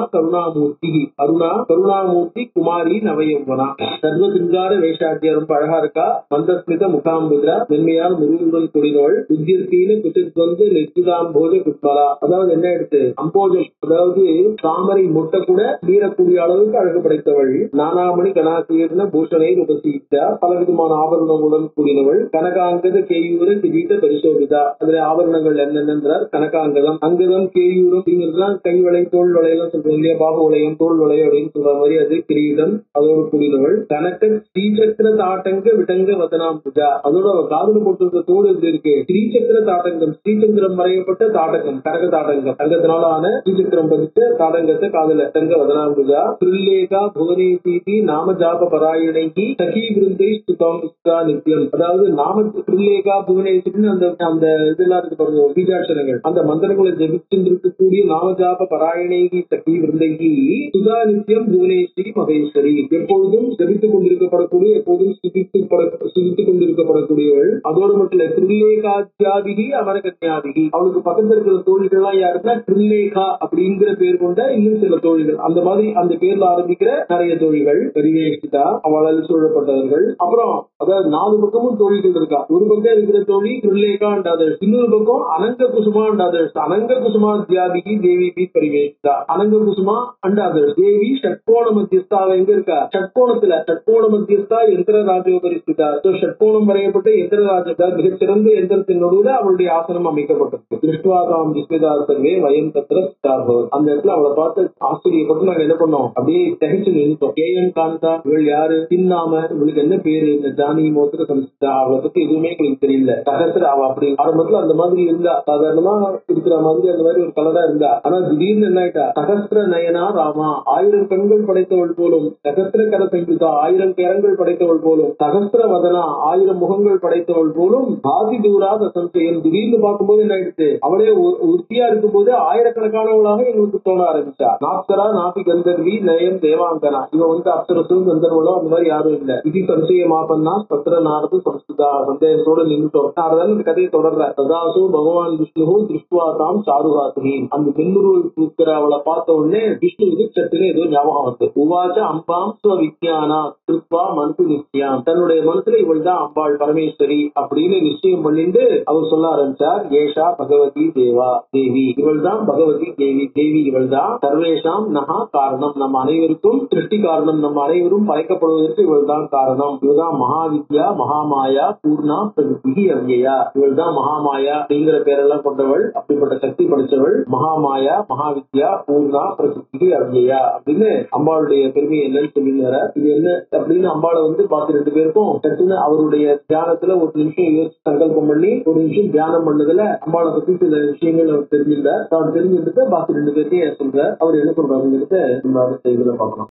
கருணாமூர்த்தி குமாரி நவயம்பனா. சர்வ சிங்கார வேஷாட்டியா, ரொம்ப அழகா இருக்கா. மந்தஸ்மித முகாம்புத்ரா, மென்மையான முருகனுடன் கூடினவள். உத்தியர்த்தீன குச்சத்வந்து நெற்றிதாம்போஜ குட்மலா, அதாவது என்ன எடுத்து அம்போஜம், அதாவது தாமரை முட்டை கூட மீறக்கூடிய அளவுக்கு அழகு படைத்தவள். நானாமணி கணாசீர்ண பூஷணை உபசீத்தா, பலவிதமான ஆபரணங்களுடன் கூடினவள். கனகாங்கத கேயூர கிரீட பரிசோபிதா, அதுல ஆபரணங்கள் என்னென்றார் கனகாங்கதம், அங்கதம் கேயூரம் அப்படிங்கிறதுலாம் கை வளை தோல் வளையெல்லாம் சொல்றோம் இல்லையா, பாபு வளையம் தோல் வளை அப்படின்னு சொல்ற மாதிரி அது கிரீடம், அதோடு கூடினவள். கனக ஸ்ரீசக்கர தாட்டங்க விடங்க வதனாம் பூஜா, அதோட காதல போட்டிருக்க தோடு எப்படி இருக்கு, ஸ்ரீசக்கர தாட்டங்கம், ஸ்ரீசந்திரம் வரையப்பட்ட தாட்டகம், கனக தாட்டங்கம், தங்கத்தினால ஆன ஸ்ரீசக்கரம் பதிச்ச தாட்டங்கத்தை காதல தங்க வதனாம் பூஜா. திருல்லேகா புவனேசி நாம ஜாப பராயணைக்கு சகி விருந்தை சுதாமுஸ்தா நித்தியம், அதாவது நாம திருல்லேகா புவனேசின்னு அந்த இதெல்லாம் இருக்கு பாருங்க பீஜாட்சரங்கள், அந்த மந்திரங்களை ஜபிச்சு இருக்கக்கூடிய நாமஜாப பராயணைகி சகி விருந்தைகி சுதா நித்தியம் புவனேஸ்வரி மகேஸ்வரி, எப்பொழுதும் ஜபித்துக் கொண்டிருக்கப்படக்கூடிய, எப்போதும் சுதித்துக் கொண்டிருக்கப்படக்கூடியவள். அதோடு மட்டும் இல்ல, திருல்லேகாத்யாதிகி அமரகன்யாதிகி, அவளுக்கு பக்கத்தில் இருக்கிற தோழிகள்லாம் யாருன்னா திருல்லேகா அப்படிங்கிற பேர் கொண்ட இன்னும் சில தோழிகள், அந்த மாதிரி அந்த பேர்ல ஆரம்பிக்கிற நிறைய தோழிகள். தோழிகள், பரிவேஷ்டிதா, அவளால் சூழப்பட்டவர்கள். அப்புறம் அதாவது 4 பக்கமும் தோழிகள் இருக்கா. ஒரு பக்கம் இருக்கிற தோழி கிருல்லேகா அண்ட் அதர்ஸ், இன்னொரு பக்கம் அனங்க குசுமா அண்ட் அதர்ஸ். அனங்க குசுமா தியாபிகி தேவி பி பரிவேஷ்டிதா, அனங்க குசுமா அண்ட் அதர்ஸ். தேவி ஷட்கோண மத்தியஸ்தா, எங்க இருக்கா? ஷட்கோணத்துல. ஷட்கோண மத்தியஸ்தா யந்திர ராஜோபரிஸ்திதா. ஷட்கோணம் வரையப்பட்ட யந்திர ராஜா, மிகச்சிறந்த யந்திரத்தின் நடுவில் அவளுடைய ஆசனம் அமைக்கப்பட்டிருக்கு. திருஷ்டுவாகாம் விஸ்மிதா சர்வே வயம் தத்ர ஸ்தாபவத். அந்த இடத்துல அவளை பார்த்து ஆச்சரியப்பட்டு நாங்க என்ன பண்ணோம், அப்படியே தகிச்சு நின்றுட்டோம். கேஎன் காந்தா, இவள் யாரு? தின்னாம, இவளுக்கு என்ன பேரு? இந்த ஜானகி மோத்திர சம்ஸ்தா. அவளை பத்தி எதுவுமே எங்களுக்கு தெரியல. சகசிர அவ அப்படி ஆரம்பத்துல அந்த மாதிரி இருந்தா, சாதாரணமா இருக்கிற மாதிரி அந்த மாதிரி ஒரு கலரா இருந்தா. ஆனா திடீர்னு என்ன ஆயிட்டா? சகஸ்திர நயனா ராமா, 1000 கண்கள் படைத்தவள் போலும். சகஸ்திர கர சங்கிதா, 1000 கரங்கள் படைத்தவள் போலும். சகஸ்திர வதனா, 1000 முகங்கள் படைத்தவள் போலும். ஆதி தூராத சம்சயம். திடீர்னு பார்க்கும்போது என்ன ஆயிடுச்சு, அவளே உறுதியா இருக்கும்போது ஆயிரக்கணக்கானவளாக எங்களுக்கு தோண ஆரம்பிச்சா. நாப்சரா நாபி கந்தர்வி நயம் தேவாங்கனா. இவன் அப்சரசும் கந்தர்வனும் அந்த மாதிரி யாரும் இல்ல. இது சம்சயமாப்பன்னா சத்திர நாரது சம்ஸ்கிருதா. சந்தேகத்தோட நின்றுட்டோம். நான் இந்த கதையை தொடர்றேன். சதாசு பகவான் விஷ்ணு திருஷ்டுவாதாம் சாருகாத்ரி. அந்த பெண்ணுருவல் பூக்கிற அவளை பார்த்த உடனே விஷ்ணுவுக்கு சட்டுன்னு ஏதோ ஞாபகம் வந்து உவாச்ச அம்பாம் ஸ்வவிஜ்ஞானா கிருத்வா மனசு நிச்சயம். தன்னுடைய மனசுல இவள் தான் அம்பாள் பரமேஸ்வரி அப்படின்னு நிச்சயம் பண்ணிட்டு அவர் சொல்ல ஆரம்பிச்சார். ஏஷா பகவதி தேவா தேவி, இவள் தான் பகவதி தேவி. தேவி இவள் தான் சர்வேஷாம் நகா காரணம். நம்ம அனைவருக்கும் சிருஷ்டி காரணம். நம்ம அனைவரும் படைக்கப்படுவதற்கு இவள் தான் காரணம். இவள்தான் மகாவித்யா மகாமாயா பூர்ணா பிரகிருதி அவ்யயா. இவள் தான் மகாமாயா அப்படிங்கிற பேரெல்லாம் கொண்டவள். அப்படிப்பட்ட சக்தி படைச்சவள் மகாமாயா மகாவித்யா பூர்ணா பிரகிருதி அவ்யயா அப்படின்னு அம்பாளுடைய பெருமை என்னன்னு சொல்லிடுற. இது என்ன அப்படின்னு அம்பாளை பார்த்து 2 பேருக்கும் சட்டுன்னு அவருடைய தியானத்துல ஒரு நிமிஷம் யோசிச்சு சங்கல்பம் பண்ணி ஒரு நிமிஷம் தியானம் பண்ணதுல அம்பாளை பத்தி சில விஷயங்கள் அவர் தெரிஞ்சிருந்தார். அவர் தெரிஞ்சிருந்தத பாக்கி 2 பேருக்கே சொல்ற. அவர் என்ன சொல்றாருங்கிறத நம்ம அடுத்த இதுல பார்க்கலாம்.